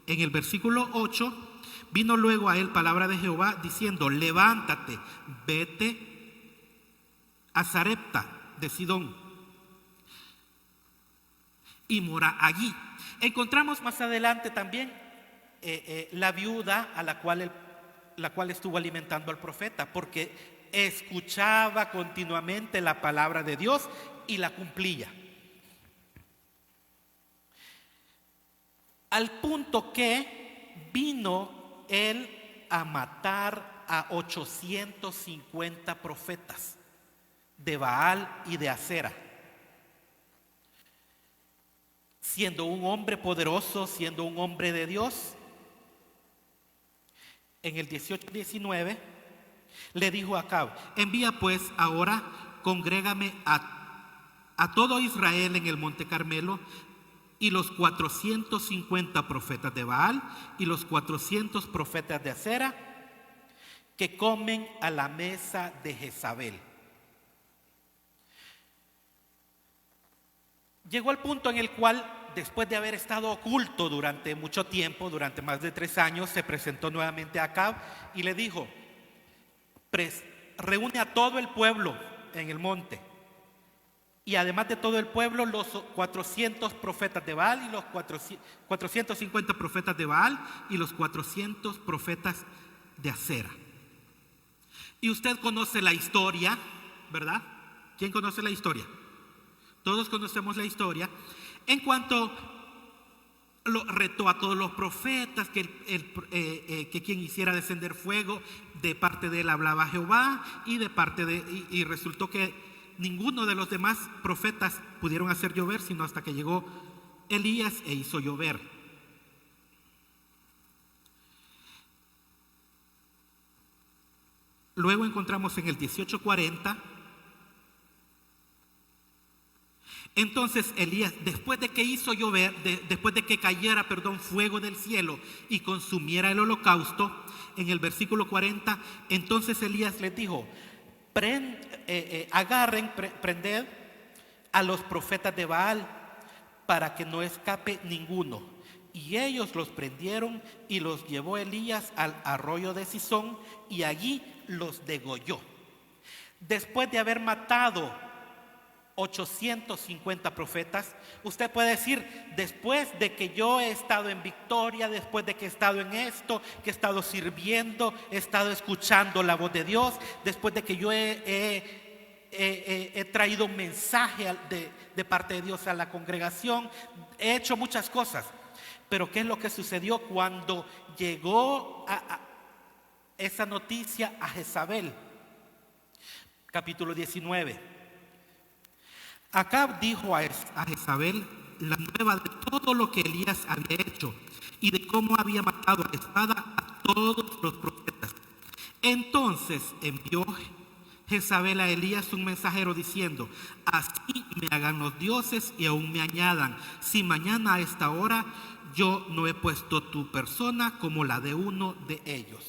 En el versículo 8, vino luego a él palabra de Jehová diciendo: levántate, vete a Sarepta de Sidón y mora allí. Encontramos más adelante también la viuda a la cual estuvo alimentando al profeta, porque escuchaba continuamente la palabra de Dios y la cumplía. Al punto que vino él a matar a 850 profetas de Baal y de Acera. Siendo un hombre poderoso, siendo un hombre de Dios, en el 18-19 le dijo a Acab: envía pues ahora, congrégame a todo Israel en el monte Carmelo, y los 450 profetas de Baal y los 400 profetas de Acera que comen a la mesa de Jezabel. Llegó el punto en el cual, después de haber estado oculto durante mucho tiempo, durante más de 3 años, se presentó nuevamente a Acab y le dijo: reúne a todo el pueblo en el monte, y además de todo el pueblo, los 400 profetas de Baal y los 450 profetas de Baal y los 400 profetas de Acera. Y usted conoce la historia, ¿verdad? ¿Quién conoce la historia? Todos conocemos la historia. En cuanto lo retó a todos los profetas que quien hiciera descender fuego, de parte de él hablaba Jehová, y resultó que ninguno de los demás profetas pudieron hacer llover, sino hasta que llegó Elías e hizo llover. Luego encontramos en el 18:40. Entonces Elías, después de que hizo llover, después de que cayera, fuego del cielo y consumiera el holocausto, en el versículo 40, entonces Elías les dijo: prended a los profetas de Baal para que no escape ninguno. Y ellos los prendieron y los llevó Elías al arroyo de Cisón y allí los degolló. Después de haber matado 850 profetas, usted puede decir: después de que yo he estado en victoria, después de que he estado en esto, que he estado sirviendo, he estado escuchando la voz de Dios, después de que yo he traído un mensaje de parte de Dios a la congregación, he hecho muchas cosas. Pero ¿qué es lo que sucedió cuando llegó a esa noticia a Jezabel? Capítulo 19. Acab dijo a Jezabel la nueva de todo lo que Elías había hecho y de cómo había matado a espada a todos los profetas. Entonces envió Jezabel a Elías un mensajero diciendo: así me hagan los dioses y aún me añadan, si mañana a esta hora yo no he puesto tu persona como la de uno de ellos.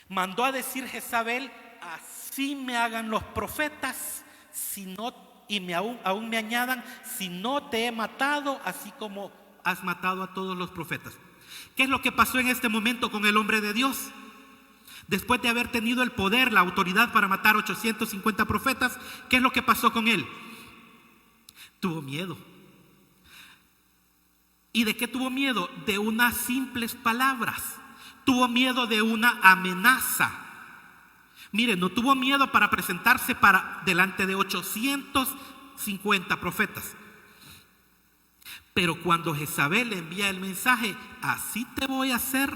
Mandó a decir Jezabel: así me hagan los profetas, aún me añadan, si no te he matado, así como has matado a todos los profetas. ¿Qué es lo que pasó en este momento con el hombre de Dios? Después de haber tenido el poder, la autoridad para matar 850 profetas, ¿qué es lo que pasó con él? Tuvo miedo. ¿Y de qué tuvo miedo? De unas simples palabras. Tuvo miedo de una amenaza. Mire, no tuvo miedo para presentarse delante de 850 profetas. Pero cuando Jezabel le envía el mensaje: así te voy a hacer,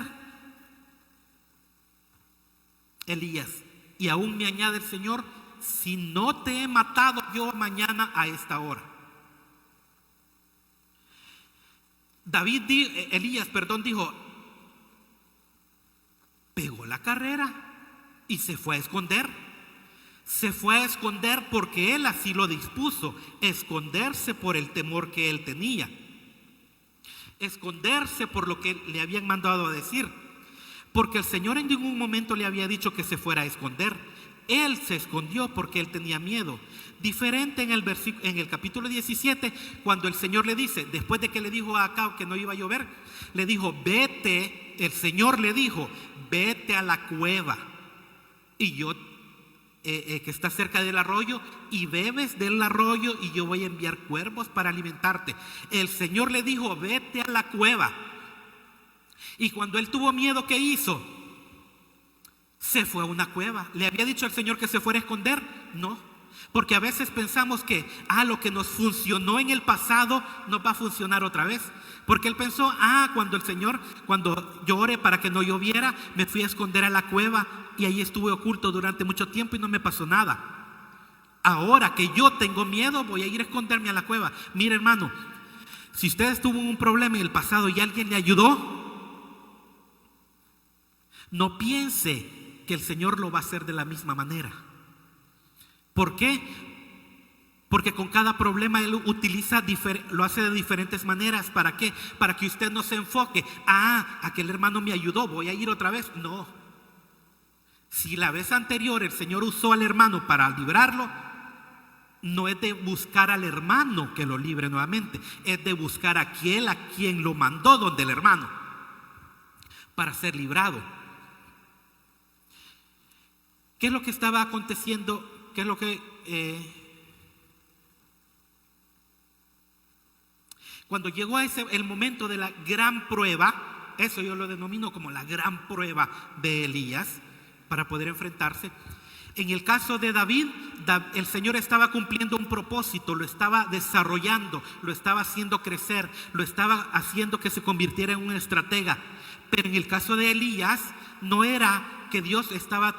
Elías, y aún me añade el Señor, si no te he matado yo mañana a esta hora. Elías dijo, pegó la carrera y se fue a esconder. Se fue a esconder porque él así lo dispuso, esconderse por el temor que él tenía, esconderse por lo que le habían mandado a decir, porque el Señor en ningún momento le había dicho que se fuera a esconder. Él se escondió porque él tenía miedo. Diferente en el capítulo 17, cuando el Señor le dice, después de que le dijo a Acab que no iba a llover, le dijo, vete, el Señor le dijo, vete a la cueva y yo que está cerca del arroyo, y bebes del arroyo y yo voy a enviar cuervos para alimentarte. El Señor le dijo, vete a la cueva. Y cuando él tuvo miedo, ¿qué hizo? Se fue a una cueva. ¿Le había dicho al Señor que se fuera a esconder? No, porque a veces pensamos que lo que nos funcionó en el pasado nos va a funcionar otra vez. Porque él pensó, cuando yo oré para que no lloviera, me fui a esconder a la cueva y ahí estuve oculto durante mucho tiempo y no me pasó nada. Ahora que yo tengo miedo, voy a ir a esconderme a la cueva. Mire, hermano, si usted estuvo en un problema en el pasado y alguien le ayudó, no piense que el Señor lo va a hacer de la misma manera. ¿Por qué? Porque con cada problema Él lo hace de diferentes maneras. ¿Para qué? Para que usted no se enfoque. Aquel hermano me ayudó, voy a ir otra vez. No. Si la vez anterior el Señor usó al hermano para librarlo, no es de buscar al hermano que lo libre nuevamente, es de buscar a quien lo mandó donde el hermano para ser librado. ¿Qué es lo que estaba aconteciendo? ¿Qué es lo que cuando llegó el momento de la gran prueba? Eso yo lo denomino como la gran prueba de Elías para poder enfrentarse. En el caso de David, el Señor estaba cumpliendo un propósito, lo estaba desarrollando, lo estaba haciendo crecer, lo estaba haciendo que se convirtiera en un estratega. Pero en el caso de Elías, no era que Dios estaba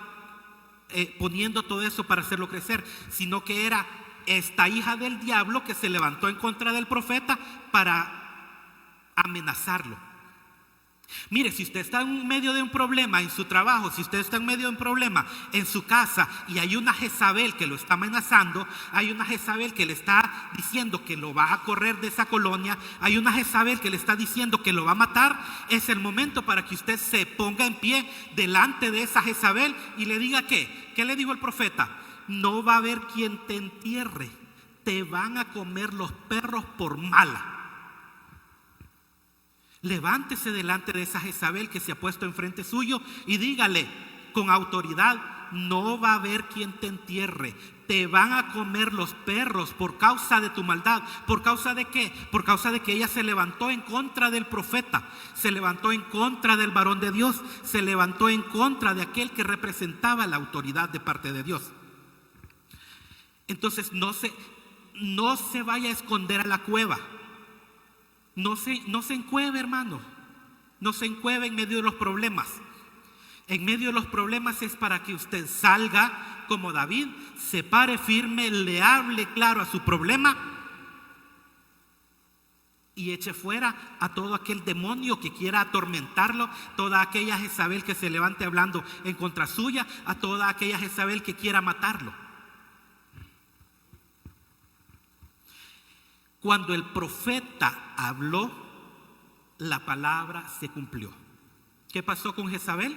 poniendo todo eso para hacerlo crecer, sino que era esta hija del diablo que se levantó en contra del profeta para amenazarlo. Mire, si usted está en medio de un problema en su trabajo, si usted está en medio de un problema en su casa y hay una Jezabel que lo está amenazando, hay una Jezabel que le está diciendo que lo va a correr de esa colonia, hay una Jezabel que le está diciendo que lo va a matar, es el momento para que usted se ponga en pie delante de esa Jezabel y le diga ¿qué le dijo el profeta? No va a haber quien te entierre, te van a comer los perros por mala. Levántese delante de esa Jezabel que se ha puesto enfrente suyo y dígale con autoridad: no va a haber quien te entierre, te van a comer los perros por causa de tu maldad. ¿Por causa de qué? Por causa de que ella se levantó en contra del profeta, se levantó en contra del varón de Dios, se levantó en contra de aquel que representaba la autoridad de parte de Dios. Entonces no se vaya a esconder a la cueva. No se encueve, hermano. No se encueve en medio de los problemas. En medio de los problemas es para que usted salga como David, se pare firme, le hable claro a su problema y eche fuera a todo aquel demonio que quiera atormentarlo, toda aquella Jezabel que se levante hablando en contra suya, a toda aquella Jezabel que quiera matarlo. Cuando el profeta habló, la palabra se cumplió. ¿Qué pasó con Jezabel?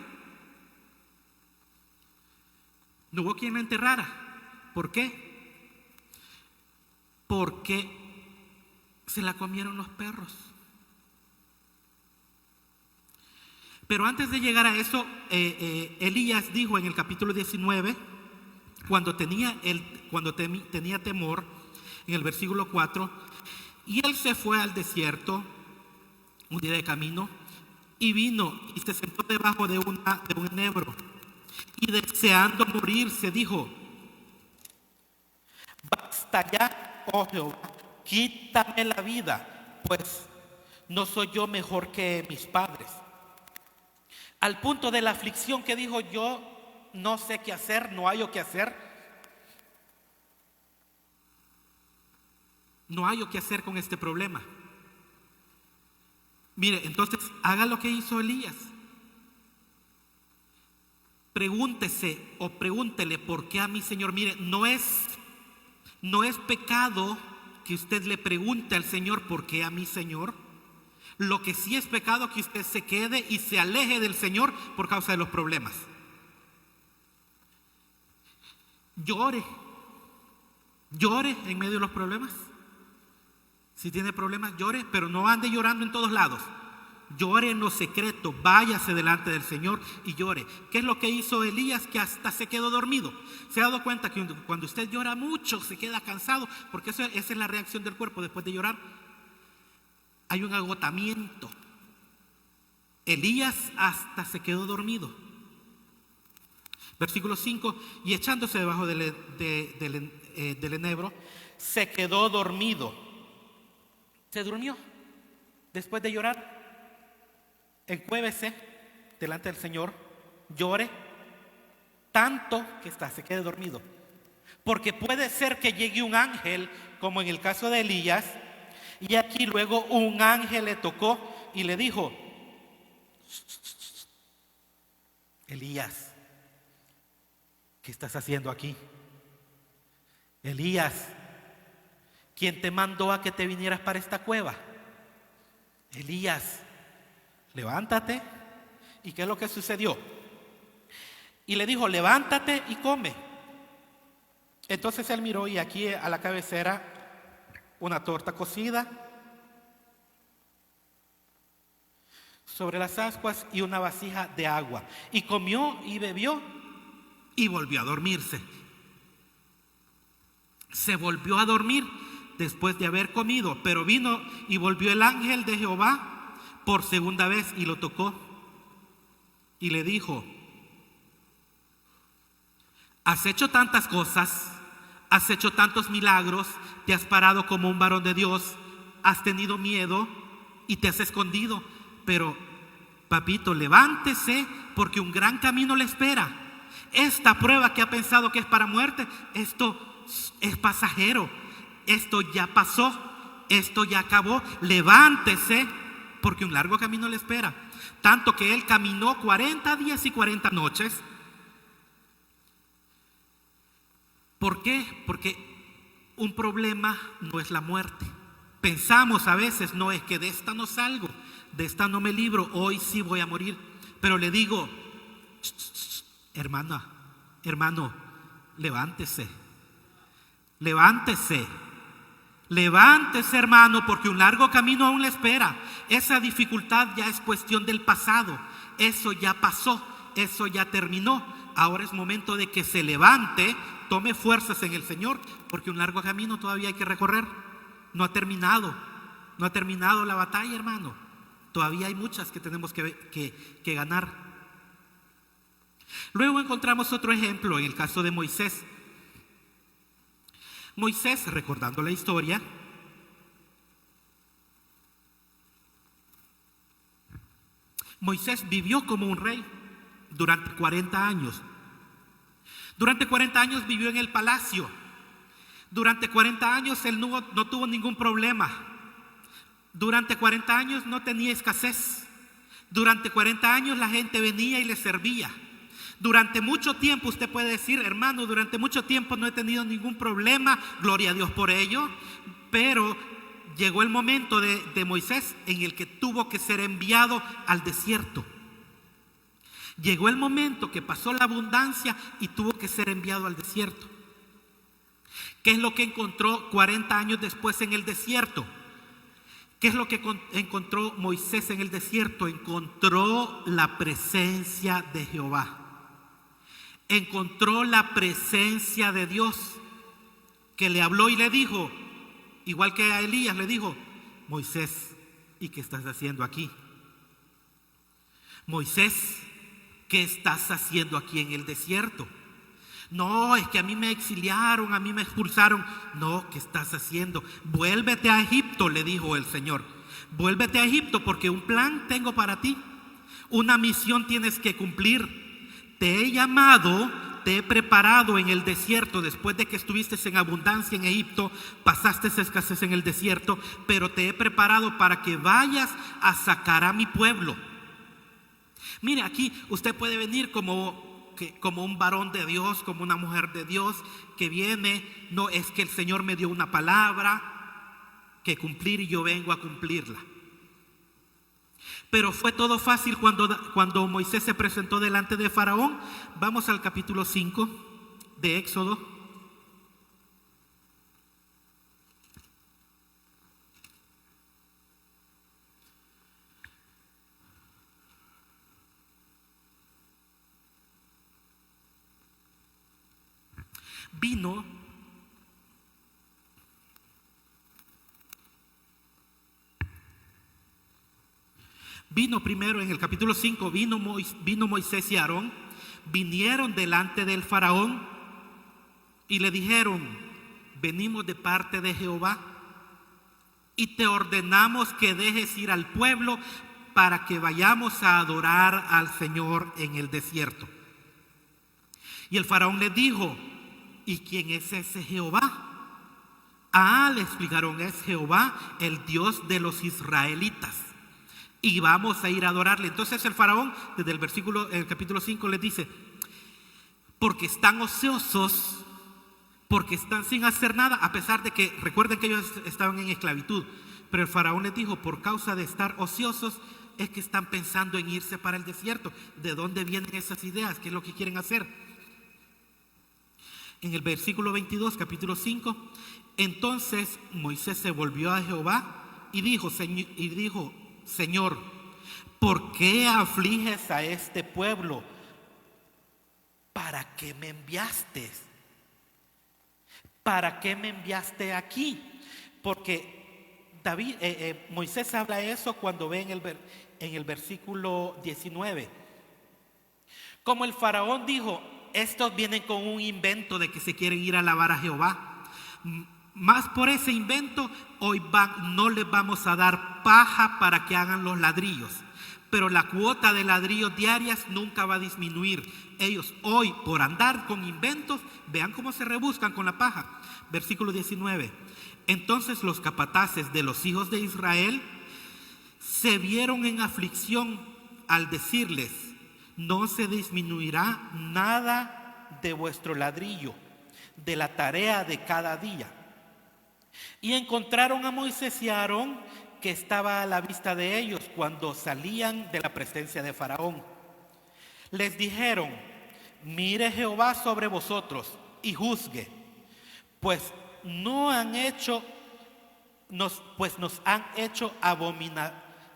No hubo quien la enterrara. ¿Por qué? Porque se la comieron los perros. Pero antes de llegar a eso, Elías dijo en el capítulo 19, cuando tenía temor, en el versículo 4, y él se fue al desierto un día de camino y vino y se sentó debajo de un enebro y deseando morir se dijo: basta ya, oh Jehová, quítame la vida, pues no soy yo mejor que mis padres. Al punto de la aflicción que dijo: yo no sé qué hacer, no hallo qué hacer. No hallo qué hacer con este problema. Mire, entonces haga lo que hizo Elías. Pregúntese o pregúntele: ¿por qué a mí, Señor? Mire, no es pecado que usted le pregunte al Señor: ¿por qué a mí, Señor? Lo que sí es pecado que usted se quede y se aleje del Señor por causa de los problemas. Llore en medio de los problemas. Si tiene problemas, llore, pero no ande llorando en todos lados. Llore en lo secreto, váyase delante del Señor y llore. ¿Qué es lo que hizo Elías? Que hasta se quedó dormido. ¿Se ha dado cuenta que cuando usted llora mucho se queda cansado? Porque esa es la reacción del cuerpo después de llorar. Hay un agotamiento. Elías hasta se quedó dormido. Versículo 5: y echándose debajo del enebro, se quedó dormido. Se durmió después de llorar. Encuévese delante del Señor, llore tanto que se quede dormido. Porque puede ser que llegue un ángel, como en el caso de Elías, y aquí luego un ángel le tocó y le dijo: Elías, ¿qué estás haciendo aquí? Elías, ¿quién te mandó a que te vinieras para esta cueva? Elías, levántate. ¿Y qué es lo que sucedió? Y le dijo, levántate y come. Entonces él miró y aquí a la cabecera una torta cocida sobre las ascuas y una vasija de agua. Y comió y bebió y volvió a dormirse. Se volvió a dormir después de haber comido, pero vino y volvió el ángel de Jehová por segunda vez y lo tocó y le dijo, has hecho tantas cosas, has hecho tantos milagros, te has parado como un varón de Dios, has tenido miedo y te has escondido, pero papito, levántese porque un gran camino le espera. Esta prueba que ha pensado que es para muerte, esto es pasajero, esto ya pasó, esto ya acabó, levántese porque un largo camino le espera. Tanto que él caminó 40 días y 40 noches. ¿Por qué? Porque un problema no es la muerte. Pensamos a veces, no, es que de esta no salgo, de esta no me libro, hoy sí voy a morir. Pero le digo, hermano, levántese. Levántese, hermano, porque un largo camino aún le espera. Esa dificultad ya es cuestión del pasado. Eso ya pasó, eso ya terminó. Ahora es momento de que se levante, tome fuerzas en el Señor, porque un largo camino todavía hay que recorrer. No ha terminado la batalla, hermano. Todavía hay muchas que tenemos que ganar. Luego encontramos otro ejemplo en el caso de Moisés. Moisés, recordando la historia, Moisés vivió como un rey durante 40 años. Durante 40 años vivió en el palacio. Durante 40 años él no tuvo ningún problema. Durante 40 años no tenía escasez. Durante 40 años la gente venía y le servía. Durante mucho tiempo, usted puede decir, hermano, durante mucho tiempo no he tenido ningún problema, gloria a Dios por ello, pero llegó el momento de Moisés en el que tuvo que ser enviado al desierto. Llegó el momento que pasó la abundancia y tuvo que ser enviado al desierto. ¿Qué es lo que encontró 40 años después en el desierto? ¿Qué es lo que encontró Moisés en el desierto? Encontró la presencia de Jehová. Encontró la presencia de Dios, que le habló y le dijo, igual que a Elías le dijo, Moisés, ¿y qué estás haciendo aquí? Moisés, ¿qué estás haciendo aquí en el desierto? No, es que a mí me exiliaron, a mí me expulsaron. No, ¿qué estás haciendo? Vuélvete a Egipto, le dijo el Señor. Vuélvete a Egipto porque un plan tengo para ti. Una misión tienes que cumplir. Te he llamado, te he preparado en el desierto. Después de que estuviste en abundancia en Egipto, pasaste escasez en el desierto, pero te he preparado para que vayas a sacar a mi pueblo. Mire, aquí usted puede venir como un varón de Dios, como una mujer de Dios que viene. No es que el Señor me dio una palabra que cumplir y yo vengo a cumplirla. Pero fue todo fácil cuando Moisés se presentó delante de Faraón. Vamos al capítulo 5 de Éxodo. Vino primero en el capítulo 5, vino Moisés y Aarón, vinieron delante del Faraón y le dijeron, venimos de parte de Jehová y te ordenamos que dejes ir al pueblo para que vayamos a adorar al Señor en el desierto. Y el Faraón le dijo, ¿y quién es ese Jehová? Le explicaron, es Jehová, el Dios de los israelitas. Y vamos a ir a adorarle. Entonces el Faraón, desde el capítulo 5, les dice, porque están ociosos, porque están sin hacer nada, a pesar de que, recuerden que ellos estaban en esclavitud. Pero el faraón les dijo, por causa de estar ociosos, es que están pensando en irse para el desierto. ¿De dónde vienen esas ideas? ¿Qué es lo que quieren hacer? En el versículo 22, capítulo 5, entonces Moisés se volvió a Jehová y dijo, Señor, ¿por qué afliges a este pueblo? ¿Para qué me enviaste? ¿Para qué me enviaste aquí? Porque Moisés habla eso cuando ve en el versículo 19. Como el faraón dijo, estos vienen con un invento de que se quieren ir a alabar a Jehová. Más por ese invento, hoy no les vamos a dar paja para que hagan los ladrillos. Pero la cuota de ladrillos diarias nunca va a disminuir. Ellos hoy, por andar con inventos, vean cómo se rebuscan con la paja. Versículo 19. Entonces los capataces de los hijos de Israel se vieron en aflicción al decirles, no se disminuirá nada de vuestro ladrillo, de la tarea de cada día. Y encontraron a Moisés y a Aarón, que estaba a la vista de ellos cuando salían de la presencia de Faraón. Les dijeron, mire Jehová sobre vosotros y juzgue, pues nos han hecho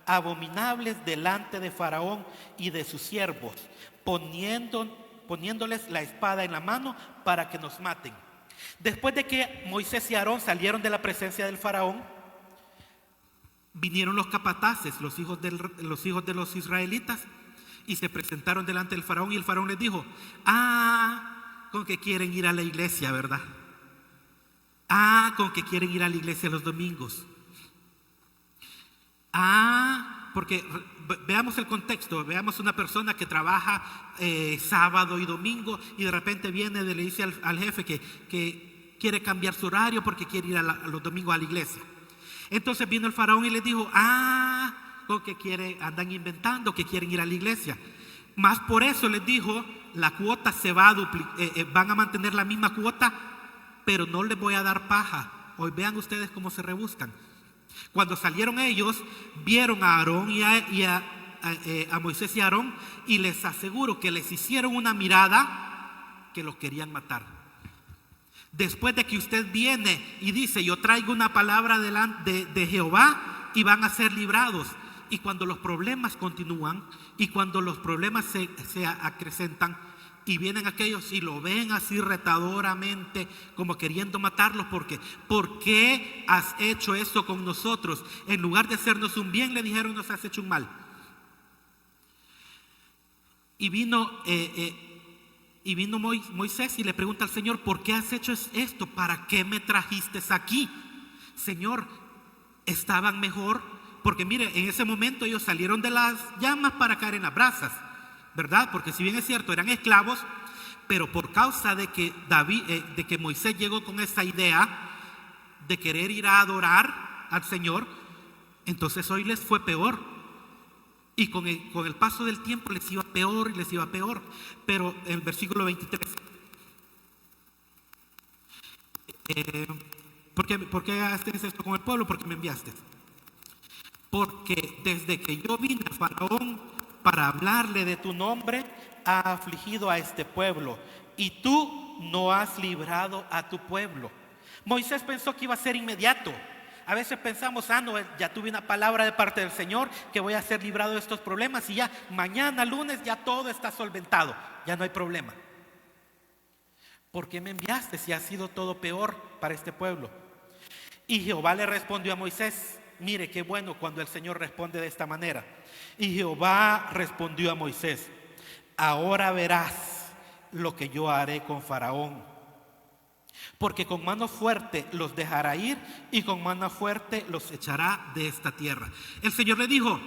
abominables delante de Faraón y de sus siervos, poniéndoles la espada en la mano para que nos maten. Después de que Moisés y Aarón salieron de la presencia del Faraón, vinieron los capataces, los hijos de los israelitas, y se presentaron delante del Faraón, y el Faraón les dijo, con que quieren ir a la iglesia, ¿verdad? Con que quieren ir a la iglesia los domingos. Porque veamos el contexto, veamos una persona que trabaja sábado y domingo y de repente viene y le dice al jefe que quiere cambiar su horario porque quiere ir a los domingos a la iglesia. Entonces vino el faraón y les dijo, con que andan inventando que quieren ir a la iglesia. Más por eso les dijo, la cuota se va a duplicar, van a mantener la misma cuota, pero no les voy a dar paja. Hoy vean ustedes cómo se rebuscan. Cuando salieron ellos, vieron a Aarón y a Moisés y a Aarón, y les aseguro que les hicieron una mirada que los querían matar. Después de que usted viene y dice, yo traigo una palabra de Jehová y van a ser librados. Y cuando los problemas continúan y cuando los problemas se acrecentan y vienen aquellos y lo ven así retadoramente como queriendo matarlos, porque ¿por qué has hecho eso con nosotros? En lugar de hacernos un bien, le dijeron, nos has hecho un mal. Y vino Moisés y le pregunta al Señor, ¿por qué has hecho esto? ¿Para qué me trajiste aquí? Señor, estaban mejor, porque mire, en ese momento ellos salieron de las llamas para caer en las brasas, ¿verdad? Porque si bien es cierto, eran esclavos, pero por causa de que Moisés llegó con esa idea de querer ir a adorar al Señor, entonces hoy les fue peor. Y con el paso del tiempo les iba peor y les iba peor. Pero en el versículo 23, ¿por qué haces esto con el pueblo? ¿Por qué me enviaste? Porque desde que yo vine a Faraón para hablarle de tu nombre, ha afligido a este pueblo, y tú no has librado a tu pueblo. Moisés pensó que iba a ser inmediato. A veces pensamos, no, ya tuve una palabra de parte del Señor que voy a ser librado de estos problemas y ya mañana, lunes, ya todo está solventado, ya no hay problema. ¿Por qué me enviaste si ha sido todo peor para este pueblo? Y Jehová le respondió a Moisés. Mire qué bueno cuando el Señor responde de esta manera. Y Jehová respondió a Moisés, ahora verás lo que yo haré con Faraón, porque con mano fuerte los dejará ir y con mano fuerte los echará de esta tierra. El Señor le dijo,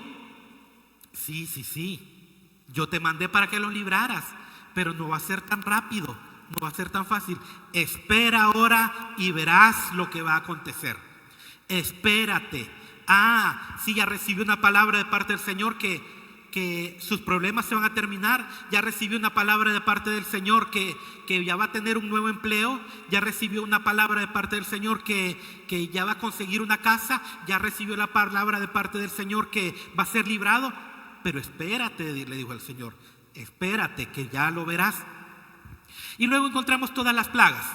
sí, yo te mandé para que los libraras, pero no va a ser tan rápido, no va a ser tan fácil. Espera ahora y verás lo que va a acontecer. Espérate. Sí, ya recibí una palabra de parte del Señor que que sus problemas se van a terminar, ya recibió una palabra de parte del Señor que ya va a tener un nuevo empleo, ya recibió una palabra de parte del Señor que ya va a conseguir una casa, ya recibió la palabra de parte del Señor que va a ser librado. Pero espérate, le dijo el Señor, espérate que ya lo verás. Y luego encontramos todas las plagas.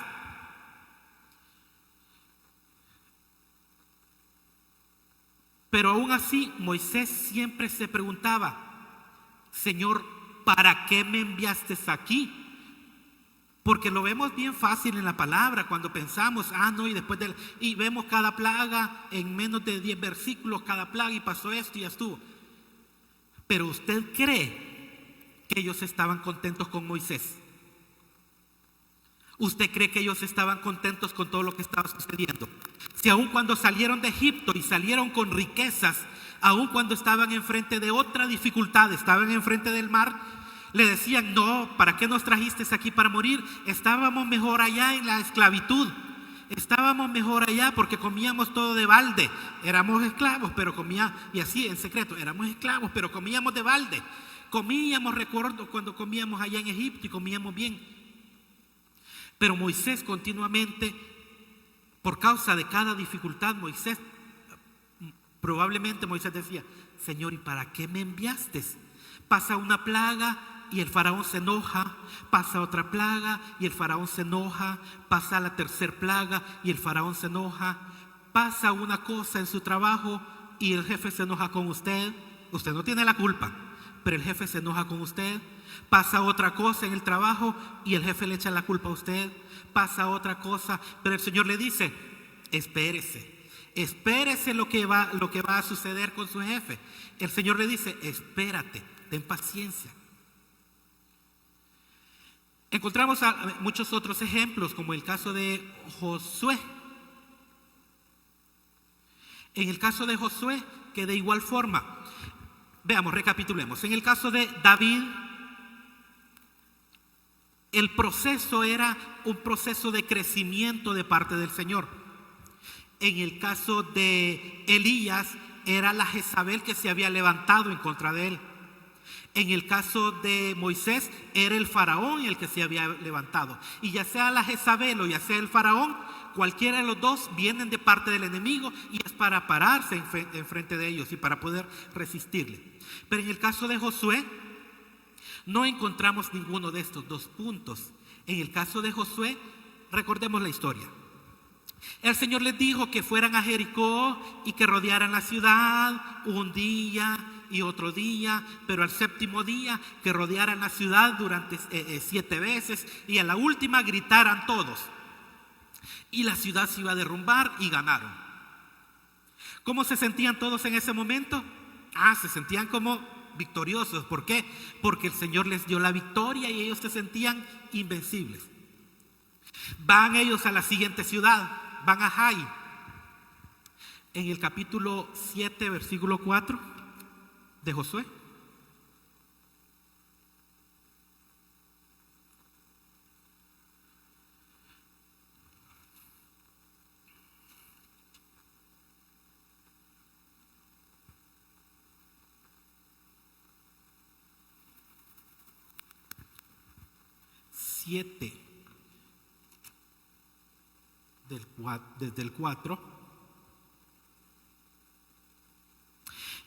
Pero aún así Moisés siempre se preguntaba: Señor, ¿para qué me enviaste aquí? Porque lo vemos bien fácil en la palabra cuando pensamos, no, y vemos cada plaga en menos de 10 versículos, cada plaga, y pasó esto y ya estuvo. Pero ¿usted cree que ellos estaban contentos con Moisés? ¿Usted cree que ellos estaban contentos con todo lo que estaba sucediendo? Si aun cuando salieron de Egipto y salieron con riquezas, aun cuando estaban enfrente de otra dificultad, estaban enfrente del mar, le decían: no, ¿para qué nos trajiste aquí para morir? Estábamos mejor allá en la esclavitud. Estábamos mejor allá porque comíamos todo de balde. Éramos esclavos, pero comíamos, y así en secreto, éramos esclavos, pero comíamos de balde. Comíamos, recuerdo cuando comíamos allá en Egipto y comíamos bien. Pero Moisés continuamente, por causa de cada dificultad, probablemente Moisés decía: Señor, ¿y para qué me enviaste? Pasa una plaga y el faraón se enoja, pasa otra plaga y el faraón se enoja, pasa la tercera plaga y el faraón se enoja, pasa una cosa en su trabajo y el jefe se enoja con usted. Usted no tiene la culpa, pero el jefe se enoja con usted. Pasa otra cosa en el trabajo y el jefe le echa la culpa a usted. Pasa otra cosa, pero el Señor le dice: espérese lo que va a suceder con su jefe. El Señor le dice: espérate, ten paciencia. Encontramos muchos otros ejemplos, como el caso de Josué. En el caso de Josué, que de igual forma, veamos, recapitulemos. En el caso de David, el proceso era un proceso de crecimiento de parte del Señor. En el caso de Elías, era la Jezabel que se había levantado en contra de él. En el caso de Moisés, era el faraón el que se había levantado. Y ya sea la Jezabel o ya sea el faraón, cualquiera de los dos vienen de parte del enemigo y es para pararse en frente de ellos y para poder resistirle. Pero en el caso de Josué, no encontramos ninguno de estos dos puntos. En el caso de Josué, recordemos la historia. El Señor les dijo que fueran a Jericó y que rodearan la ciudad un día y otro día, pero al séptimo día que rodearan la ciudad durante 7 veces y a la última gritaran todos. Y la ciudad se iba a derrumbar y ganaron. ¿Cómo se sentían todos en ese momento? Se sentían como victoriosos. ¿Por qué? Porque el Señor les dio la victoria y ellos se sentían invencibles. Van ellos a la siguiente ciudad, van a Jai. En el capítulo 7, versículo 4 de Josué. Desde el 4.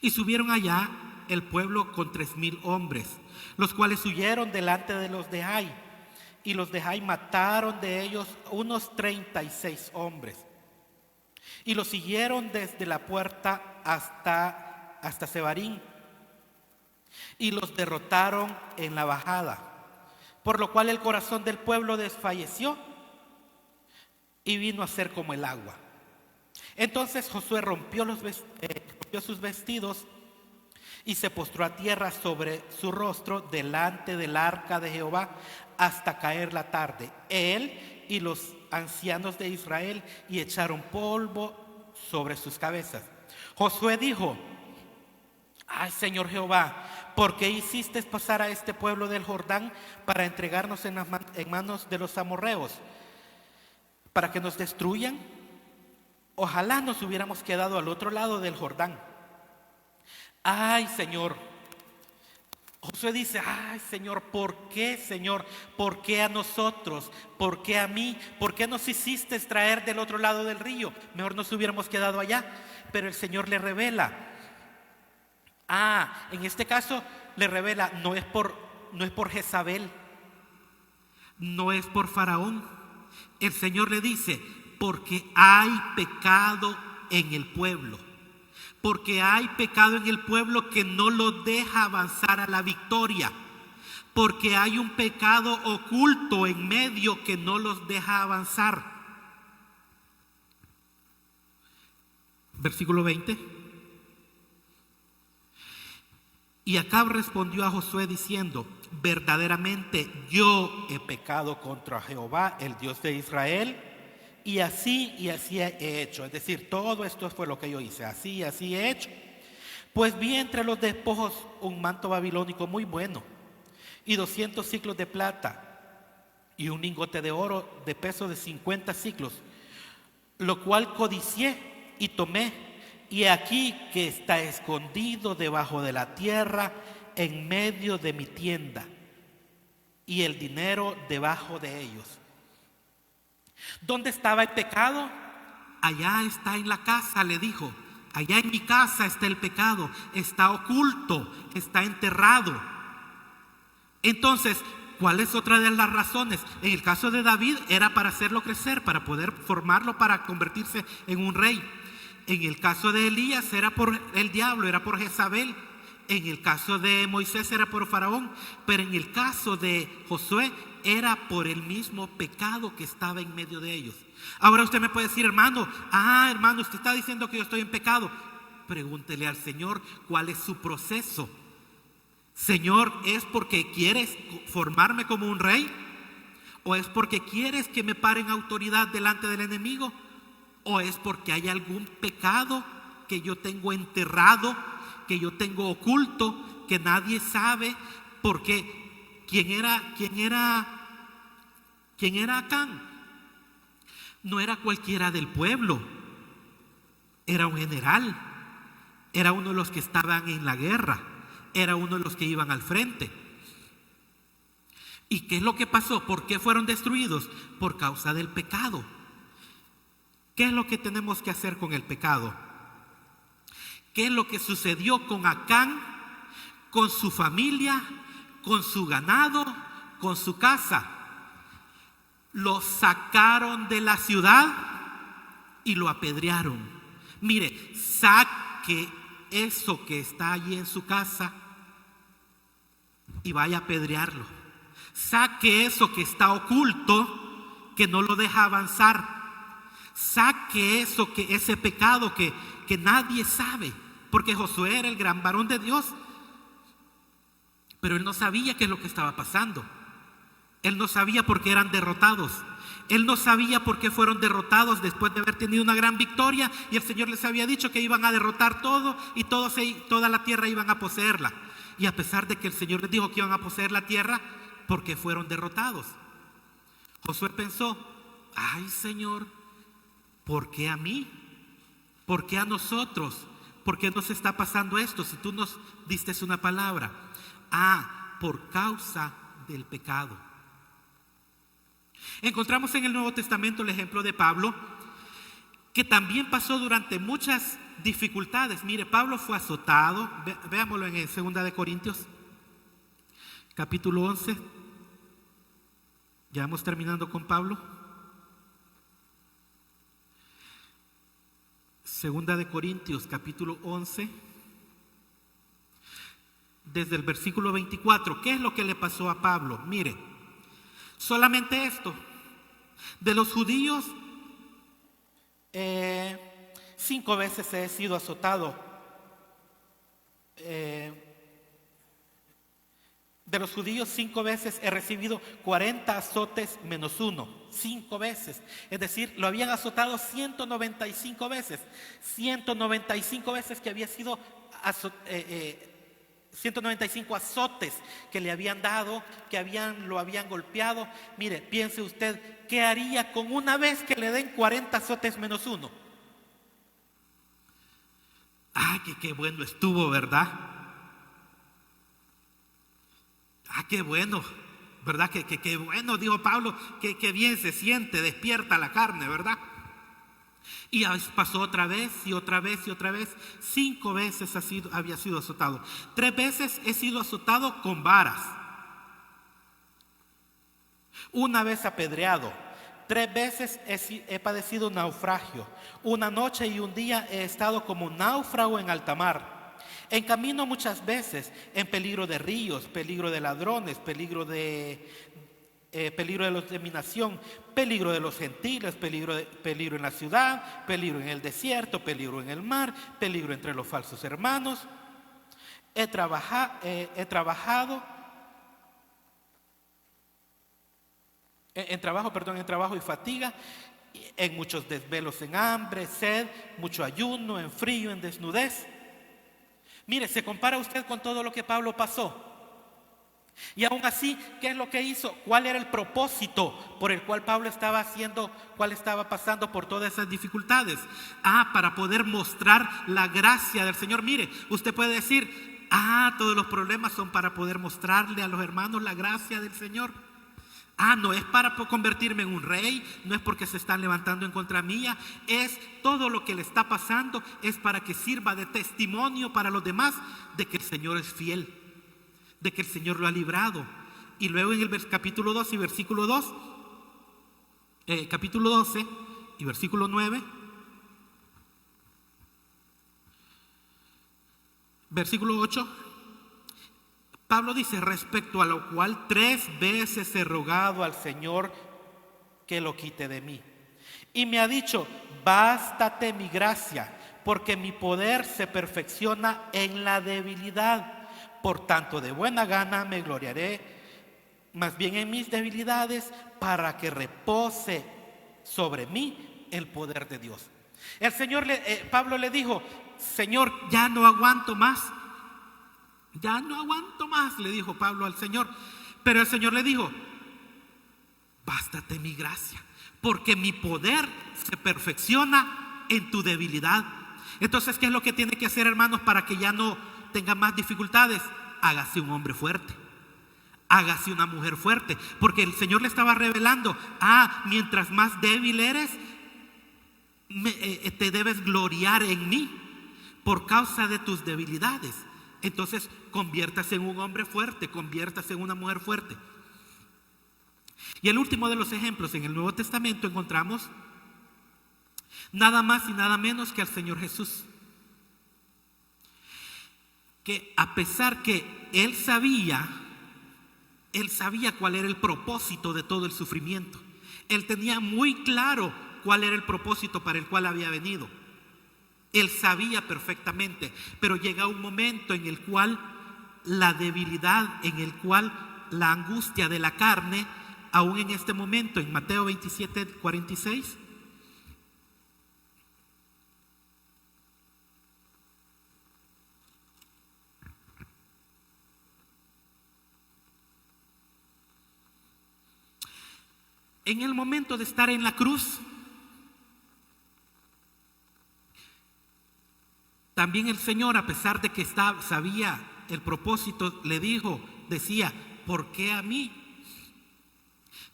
Y subieron allá el pueblo con 3,000 hombres, los cuales huyeron delante de los de Jai. Y los de Jai mataron de ellos unos 36 hombres. Y los siguieron desde la puerta hasta Sebarín. Y los derrotaron en la bajada. Por lo cual el corazón del pueblo desfalleció y vino a ser como el agua. Entonces Josué rompió sus vestidos y se postró a tierra sobre su rostro delante del arca de Jehová hasta caer la tarde, él y los ancianos de Israel, y echaron polvo sobre sus cabezas. Josué dijo: Ay, Señor Jehová, ¿por qué hiciste pasar a este pueblo del Jordán para entregarnos en manos de los amorreos, para que nos destruyan? Ojalá nos hubiéramos quedado al otro lado del Jordán. Ay, Señor, Josué dice: ay, Señor, ¿por qué, Señor? ¿Por qué a nosotros? ¿Por qué a mí? ¿Por qué nos hiciste traer del otro lado del río? Mejor nos hubiéramos quedado allá. Pero el Señor le revela. En este caso le revela, no es por Jezabel, no es por Faraón. El Señor le dice: porque hay pecado en el pueblo. Porque hay pecado en el pueblo que no lo deja avanzar a la victoria. Porque hay un pecado oculto en medio que no los deja avanzar. Versículo 20. Y Acab respondió a Josué diciendo: verdaderamente yo he pecado contra Jehová, el Dios de Israel, y así he hecho. Es decir, todo esto fue lo que yo hice, así he hecho. Pues vi entre los despojos un manto babilónico muy bueno, y 200 siclos de plata, y un lingote de oro de peso de 50 siclos, lo cual codicié y tomé, y aquí que está escondido debajo de la tierra, en medio de mi tienda, y el dinero debajo de ellos. ¿Dónde estaba el pecado? Allá está en la casa, le dijo. Allá en mi casa está el pecado, está oculto, está enterrado. Entonces, ¿cuál es otra de las razones? En el caso de David era para hacerlo crecer, para poder formarlo, para convertirse en un rey. En el caso de Elías era por el diablo, era por Jezabel. En el caso de Moisés era por Faraón. Pero en el caso de Josué era por el mismo pecado que estaba en medio de ellos. Ahora usted me puede decir: hermano, usted está diciendo que yo estoy en pecado. Pregúntele al Señor cuál es su proceso. Señor, ¿es porque quieres formarme como un rey? ¿O es porque quieres que me pare en autoridad delante del enemigo? ¿O es porque hay algún pecado que yo tengo enterrado, que yo tengo oculto, que nadie sabe? Porque ¿quién era Acán? No era cualquiera del pueblo, era un general, era uno de los que estaban en la guerra, era uno de los que iban al frente. ¿Y qué es lo que pasó? ¿Por qué fueron destruidos? Por causa del pecado. ¿Qué es lo que tenemos que hacer con el pecado? ¿Qué es lo que sucedió con Acán, con su familia, con su ganado, con su casa? Lo sacaron de la ciudad y lo apedrearon. Mire, saque eso que está allí en su casa y vaya a apedrearlo. Saque eso que está oculto, que no lo deja avanzar. Saque ese pecado que nadie sabe. Porque Josué era el gran varón de Dios, pero él no sabía qué es lo que estaba pasando. Él no sabía por qué eran derrotados. Él no sabía por qué fueron derrotados después de haber tenido una gran victoria, y el Señor les había dicho que iban a derrotar todo y toda la tierra iban a poseerla. Y a pesar de que el Señor les dijo que iban a poseer la tierra, ¿por qué fueron derrotados? Josué pensó: ay, Señor, ¿por qué a mí? ¿Por qué a nosotros? ¿Por qué nos está pasando esto si tú nos diste una palabra? Por causa del pecado. Encontramos en el Nuevo Testamento el ejemplo de Pablo, que también pasó durante muchas dificultades. Mire, Pablo fue azotado. Veámoslo en 2 de Corintios, capítulo 11. Ya vamos terminando con Pablo. 2 de Corintios, capítulo 11, desde el versículo 24. ¿Qué es lo que le pasó a Pablo? Mire, solamente esto. De los judíos, 5 veces he sido azotado. De los judíos 5 veces he recibido 40 azotes menos 1. 5 veces. Es decir, lo habían azotado 195 veces. 195 veces que había sido 195 azotes que le habían dado, que lo habían golpeado. Mire, piense usted, ¿qué haría con una vez que le den 40 azotes menos 1? Qué bueno estuvo, ¿verdad? qué bueno, ¿verdad? Qué bueno, dijo Pablo, que bien se siente, despierta la carne, ¿verdad? Y pasó otra vez y otra vez y otra vez. 5 veces había sido azotado. 3 veces he sido azotado con varas. 1 vez apedreado. 3 veces he padecido naufragio. 1 noche y 1 día he estado como náufrago en alta mar. En camino muchas veces, en peligro de ríos, peligro de ladrones, peligro de los de mi nación, peligro de los gentiles, peligro en la ciudad, peligro en el desierto, peligro en el mar, peligro entre los falsos hermanos. En trabajo y fatiga, en muchos desvelos, en hambre, sed, mucho ayuno, en frío, en desnudez. Mire, se compara usted con todo lo que Pablo pasó. Y aún así, ¿qué es lo que hizo? ¿Cuál era el propósito por el cual Pablo estaba pasando por todas esas dificultades? Para poder mostrar la gracia del Señor. Mire, usted puede decir, todos los problemas son para poder mostrarle a los hermanos la gracia del Señor. No es para convertirme en un rey, no es porque se están levantando en contra mía, es todo lo que le está pasando, es para que sirva de testimonio para los demás de que el Señor es fiel, de que el Señor lo ha librado. Y luego en el capítulo 2 y versículo 2, capítulo 12 y versículo 9, versículo 8, Pablo dice: respecto a lo cual 3 veces he rogado al Señor que lo quite de mí. Y me ha dicho: bástate mi gracia, porque mi poder se perfecciona en la debilidad. Por tanto, de buena gana me gloriaré más bien en mis debilidades, para que repose sobre mí el poder de Dios. Pablo le dijo: Señor, ya no aguanto más. Ya no aguanto más, le dijo Pablo al Señor. Pero el Señor le dijo: bástate mi gracia, porque mi poder se perfecciona en tu debilidad. Entonces, ¿qué es lo que tiene que hacer, hermanos, para que ya no tenga más dificultades? Hágase un hombre fuerte, hágase una mujer fuerte, porque el Señor le estaba revelando: mientras más débil eres, te debes gloriar en mí por causa de tus debilidades. Entonces, conviértase en un hombre fuerte, conviértase en una mujer fuerte. Y el último de los ejemplos, en el Nuevo Testamento encontramos nada más y nada menos que al Señor Jesús, que a pesar que Él sabía cuál era el propósito de todo el sufrimiento. Él tenía muy claro cuál era el propósito para el cual había venido. Él sabía perfectamente, pero llega un momento en el cual la debilidad, en el cual la angustia de la carne, aún en este momento, en Mateo 27:46, en el momento de estar en la cruz, también el Señor, a pesar de que sabía el propósito, decía: ¿por qué a mí?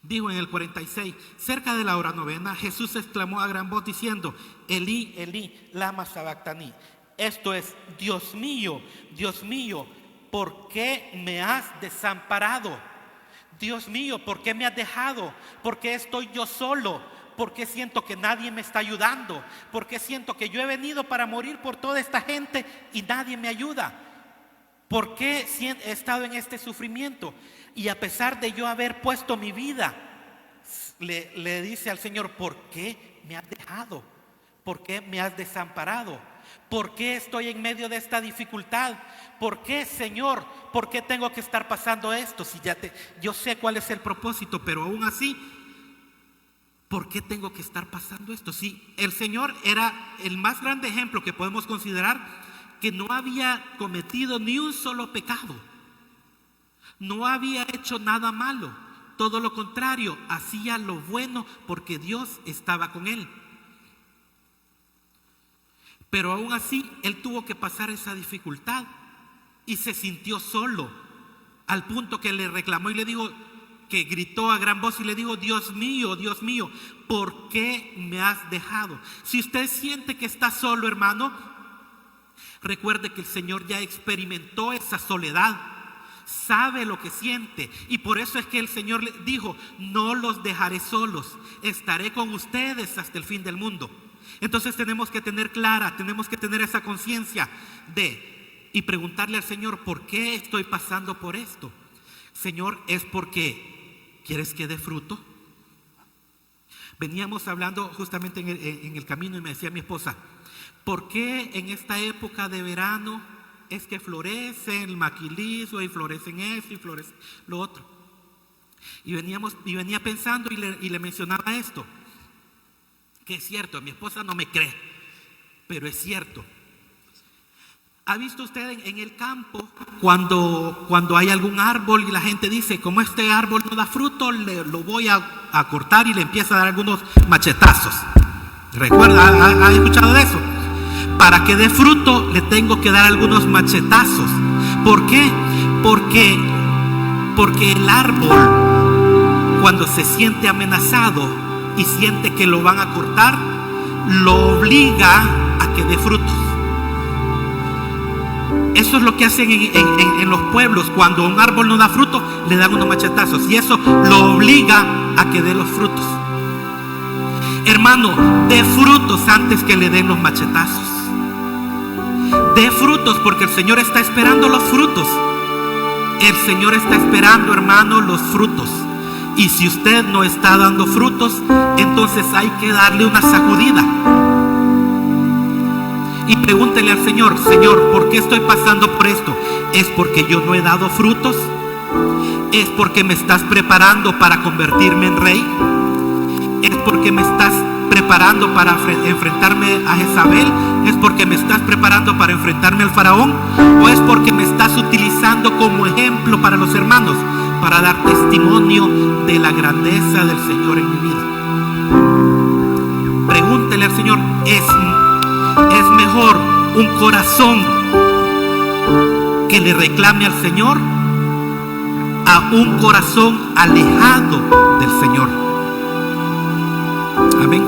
Dijo en el 46: cerca de la hora 9, Jesús exclamó a gran voz diciendo: Elí, Elí, lama sabactani. Esto es: Dios mío, ¿por qué me has desamparado? Dios mío, ¿por qué me has dejado? ¿Por qué estoy yo solo? ¿Por qué siento que nadie me está ayudando? ¿Por qué siento que yo he venido para morir por toda esta gente y nadie me ayuda? ¿Por qué he estado en este sufrimiento? Y a pesar de yo haber puesto mi vida, le dice al Señor: ¿por qué me has dejado? ¿Por qué me has desamparado? ¿Por qué estoy en medio de esta dificultad? ¿Por qué, Señor? ¿Por qué tengo que estar pasando esto? Si yo sé cuál es el propósito, pero aún así, ¿por qué tengo que estar pasando esto? Si el Señor era el más grande ejemplo que podemos considerar, que no había cometido ni un solo pecado, no había hecho nada malo, todo lo contrario, hacía lo bueno porque Dios estaba con él. Pero aún así, él tuvo que pasar esa dificultad y se sintió solo. al punto que le reclamó y le dijo, que gritó a gran voz y le dijo: Dios mío, ¿por qué me has dejado? Si usted siente que está solo, hermano, recuerde que el Señor ya experimentó esa soledad, sabe lo que siente, y por eso es que el Señor le dijo: no los dejaré solos, estaré con ustedes hasta el fin del mundo. Entonces tenemos que tener esa conciencia y preguntarle al Señor: ¿por qué estoy pasando por esto? Señor, ¿es porque quieres que dé fruto? Veníamos hablando justamente en el camino y me decía mi esposa: ¿por qué en esta época de verano es que florece el maquilismo y florecen esto y florece lo otro? Y venía pensando y le mencionaba esto, que es cierto. Mi esposa no me cree, pero es cierto. ¿Ha visto usted en el campo cuando hay algún árbol y la gente dice: como este árbol no da fruto, lo voy a cortar, y le empieza a dar algunos machetazos? ¿Recuerda? ¿Ha escuchado de eso? Para que dé fruto le tengo que dar algunos machetazos. ¿Por qué? Porque el árbol, cuando se siente amenazado y siente que lo van a cortar, lo obliga a que dé frutos. Eso es lo que hacen en los pueblos. Cuando un árbol no da fruto, le dan unos machetazos, y eso lo obliga a que dé los frutos. Hermano, dé frutos antes que le den los machetazos. Dé frutos, porque el Señor está esperando los frutos. El Señor está esperando, hermano, los frutos. Y si usted no está dando frutos, entonces hay que darle una sacudida. Y pregúntele al Señor: Señor, ¿por qué estoy pasando por esto? ¿Es porque yo no he dado frutos? ¿Es porque me estás preparando para convertirme en rey? ¿Es porque me estás preparando para enfrentarme a Jezabel? ¿Es porque me estás preparando para enfrentarme al faraón? ¿O es porque me estás utilizando como ejemplo para los hermanos, para dar testimonio de la grandeza del Señor en mi vida? Pregúntele al Señor: ¿Es mejor un corazón que le reclame al Señor a un corazón alejado del Señor? Amén.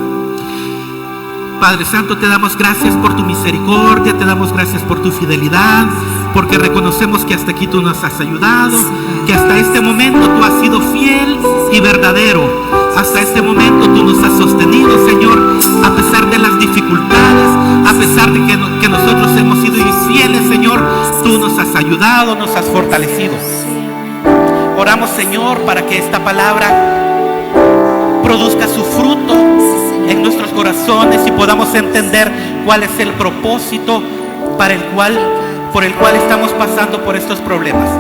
Padre Santo, te damos gracias por tu misericordia, te damos gracias por tu fidelidad, porque reconocemos que hasta aquí tú nos has ayudado, que hasta este momento tú has sido fiel y verdadero. Hasta este momento tú nos has sostenido, Señor, a pesar de las dificultades, a pesar de que nosotros hemos sido infieles, Señor, tú nos has ayudado, nos has fortalecido. Oramos, Señor, para que esta palabra produzca su fruto en nuestros corazones y podamos entender cuál es el propósito por el cual estamos pasando por estos problemas.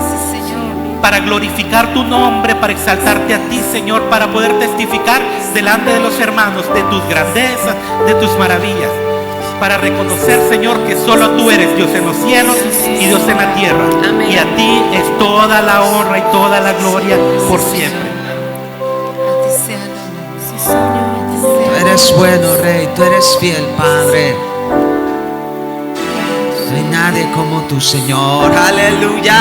Para glorificar tu nombre, para exaltarte a ti, Señor, para poder testificar delante de los hermanos de tus grandezas, de tus maravillas, para reconocer, Señor, que solo tú eres Dios en los cielos y Dios en la tierra. Amén. Y a ti es toda la honra y toda la gloria por siempre. Tú eres bueno, Rey, tú eres fiel, Padre. No hay nadie como tú, Señor. Aleluya.